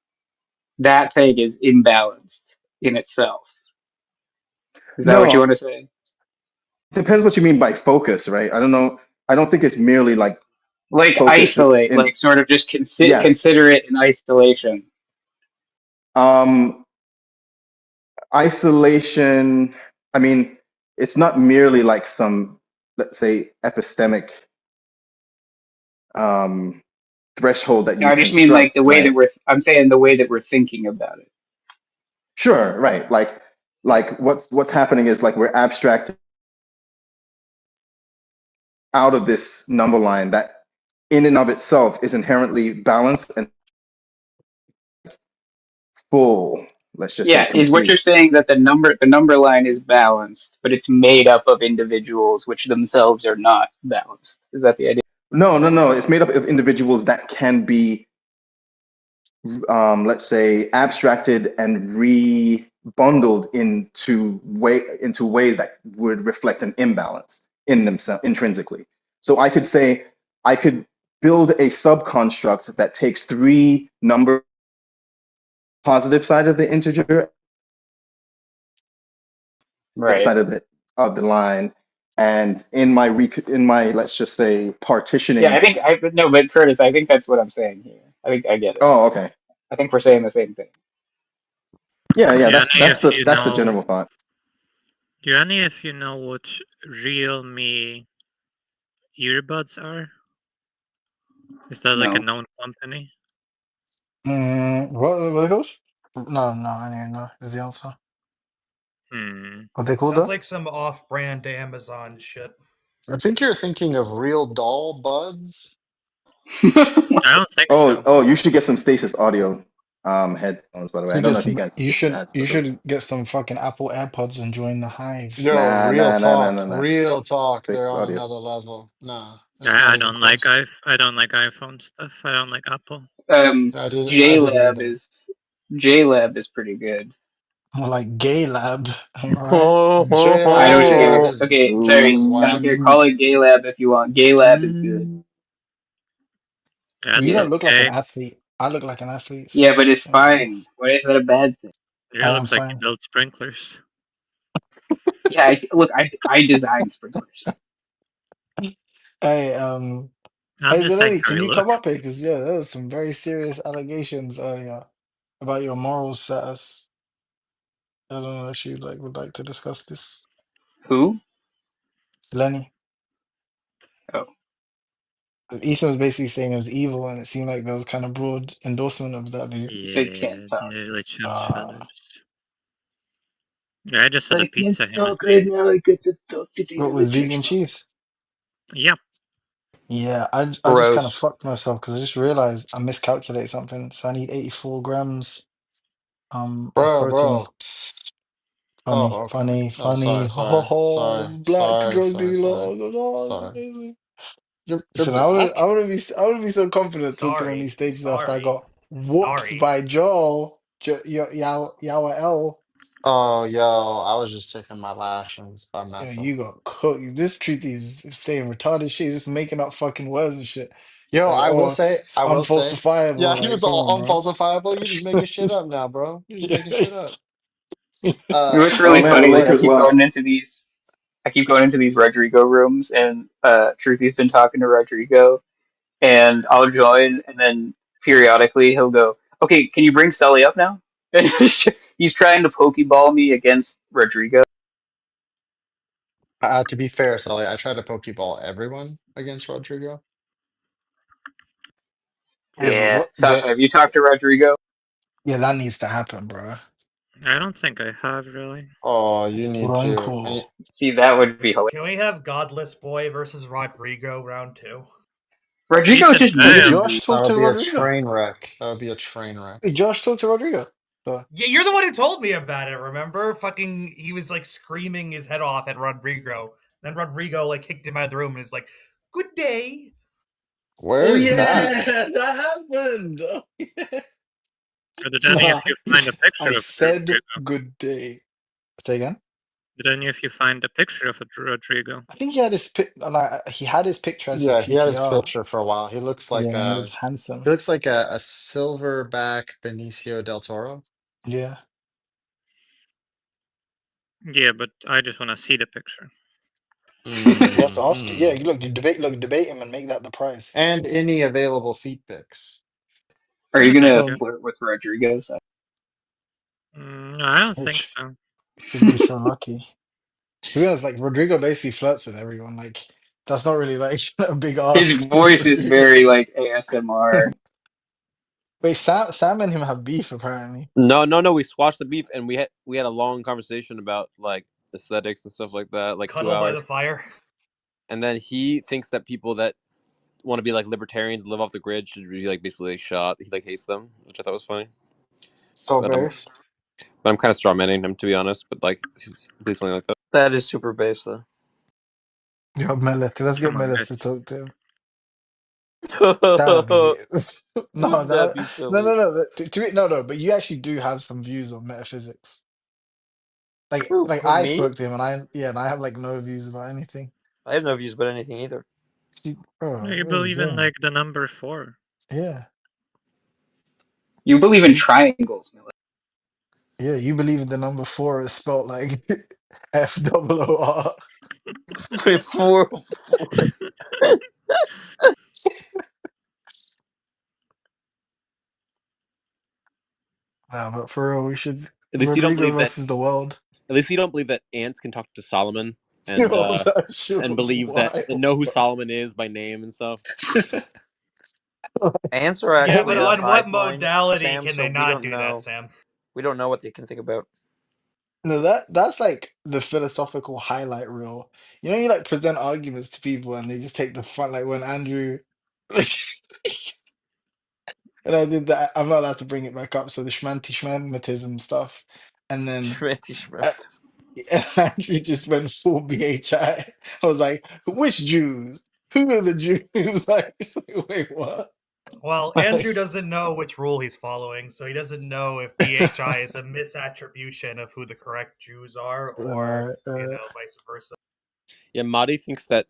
that thing is imbalanced in itself. Is that what you no, want to say? depends what you mean by focus, right? I don't know. I don't think it's merely like Like focus isolate, in like sort of just yes. consider it in isolation. Um Isolation, I mean, it's not merely like some, let's say, epistemic um, threshold that No, you I just mean like construct, the way that right? I'm saying the way that we're thinking about it. Sure, right. Like what's happening is like we're abstracting out of this number line that in and of itself is inherently balanced and full, let's just say Yeah, is what you're complete. saying that the number line is balanced, but it's made up of individuals which themselves are not balanced. Is that the idea? No, no, no. It's made up of individuals that can be let's say, abstracted and rebundled into ways that would reflect an imbalance in themselves intrinsically. So I could say I could build a subconstruct that takes three number positive side of the integer, Right. side of the line, and in my let's just say Yeah, partitioning. I think I no, but Curtis, I think that's what I'm saying here. I think I get it. Oh, okay. I think we're saying the same thing. Yeah, yeah. That's Gianni, that's if the you that's the know, general thought. Gianni, if you know what Realme earbuds are, is that like a No. known company? What are they called? No, no, I don't even know. Is the answer. Hmm. What they called Sounds though? like some off-brand Amazon shit. I think you're thinking of Real Doll Buds. I don't think Oh, so. oh, you should get some Stasis Audio headphones, by the way. So I you don't get know if you some. guys You get should. ads You for those. should get some fucking Apple AirPods and join the hive. Yo, Nah, real nah, nah, nah, talk, nah, nah. real talk. They're Stasis on Audio. another level. Nah, it's not I even don't like close. I don't like iPhone stuff. I don't like Apple. I didn't either. JLab is pretty good. More like Gay Lab. Am I right? I J don't Lab care. is Okay, J Lab sorry. is I don't whack. care. Call it Gay Lab if you want. Gay Lab is good. You That's Yeah. don't look like an okay. athlete. I look like an athlete, Yeah, so but it's same thing. fine. Why is that a bad thing? It I am looks like you fine. built sprinklers. Yeah, I design sprinklers. Hey, I'm hey just saying Zeleny, how can you you come look. up here? Because yeah, there was some very serious allegations earlier about your moral status. I don't know if you would like to discuss this. Who? Zeleny. Oh. Ethan was basically saying it was evil, and it seemed like there was kind of broad endorsement of that view. They can't Yeah, talk. like chef's Uh, feathers. Yeah, I just had a I can't pizza. He was talk right now. I get to talk to the what other with vegan chest. cheese? yeah. Yeah, I just kind of Gross. fucked myself because I just realized I miscalculated something. So I need 84 grams of protein. Bro. Psst, Oh, funny, okay. funny, Oh, funny. sorry, Ho ho sorry, ho! sorry, Black sorry, drug sorry, dealer. sorry, Oh, my God, sorry. amazing. You're Listen, black? I wouldn't be so confident talking on these Sorry, stages after I sorry, got whooped sorry. by Joel. Yawa L. Oh, yo, I was just taking my lashings by Yeah, myself. you got cooked. This truth is saying retarded shit, just making up fucking words and shit. It's Yo, like, oh, it's I will say, yeah, unfalsifiable. he Like, was come on, all bro. unfalsifiable. You just making shit up now, bro. You're just Yeah, making shit up. You know what's really man, the funny is Lakers lost. I keep going into these Rodrigo rooms, and Truthy's been talking to Rodrigo, and I'll join, and then periodically he'll go, "Okay, can you bring Sully up now?" And he's trying to pokeball me against Rodrigo. To be fair, Sully, I try to pokeball everyone against Rodrigo. Yeah, but Yeah, what Sasha, have you talked to Rodrigo? Yeah, that needs to happen, bro. I don't think I have really. Oh, you need to. Bronco. See, that would be hilarious. Can we have Godless Boy versus Rodrigo round 2? He Rodrigo is said just Did mean. Josh Dude. That talk would to be a Rodrigo? train wreck. That would be a train wreck. Hey, Josh talked to Rodrigo. So, Yeah, you're the one who told me about it, remember? Fucking, he was like screaming his head off at Rodrigo. Then Rodrigo like kicked him out of the room and is like, "Good day." Where oh is that? yeah, that happened. Oh, yeah. Did any of Nah, you find a picture I of said Rodrigo? good day. Say again. Did any of you find a picture of Rodrigo? I think he had his he had his picture as his Yeah, he had his PTR. picture for a while. He looks like Yeah, and he was a handsome. he looks like a silverback Benicio del Toro. Yeah. Yeah, but I just want to see the picture. You have to ask. Yeah, Mm. you debate him and make that the prize. And any available feet pics. Are you Thank gonna you. Well, flirt with Rodrigo? No, I don't think so. should be so lucky. To be honest, like Rodrigo basically flirts with everyone. Like that's not really like a big His ask from voice is Rodrigo. very like ASMR. Wait, Sam and him have beef apparently. No. We squashed the beef, and we had a long conversation about like aesthetics and stuff like that, like Cuddle by the 2 hours. fire. And then he thinks that people that want to be like libertarians, live off the grid, should be like basically like, shot. He like hates them, which I thought was funny. So But base. I'm kind of strawmanning him, to be honest. But like, he's something like that. That is super base, though. Yo, Melith, let's get Come on, Melith to guys. talk to him. That would be no, Wouldn't that that be silly? no. No. But you actually do have some views on metaphysics. Who I me? spoke to him, and I have like no views about anything. I have no views about anything either. See, bro, You what are you believe in doing? like the number 4. Yeah, You believe in triangles, Miller. yeah. You believe the number 4 is spelled like FOOR. 4. Nah, but for real, we should At least you don't Rodrigo believe that. versus the world. At least you don't believe that ants can talk to Solomon Yo, and that shit and was believe that and wild, know who bro. Solomon is by name and stuff. Ants are Yeah, but actually a on what hive mind, modality Sam. can So they we not don't do that, know. Sam? We don't know what they can think about. No, that's like the philosophical highlight reel. You know, you like present arguments to people and they just take the front. Like when Andrew, and I did that. I'm not allowed to bring it back up. So the schmantism stuff, and then Schmanty schmanty. uh, Andrew just went full BHI. I was like, which Jews? Who are the Jews? Like, wait, what? Well, Andrew doesn't know which rule he's following, so he doesn't know if BHI is a misattribution of who the correct Jews are, or Right. vice versa. Yeah, Mahdi thinks that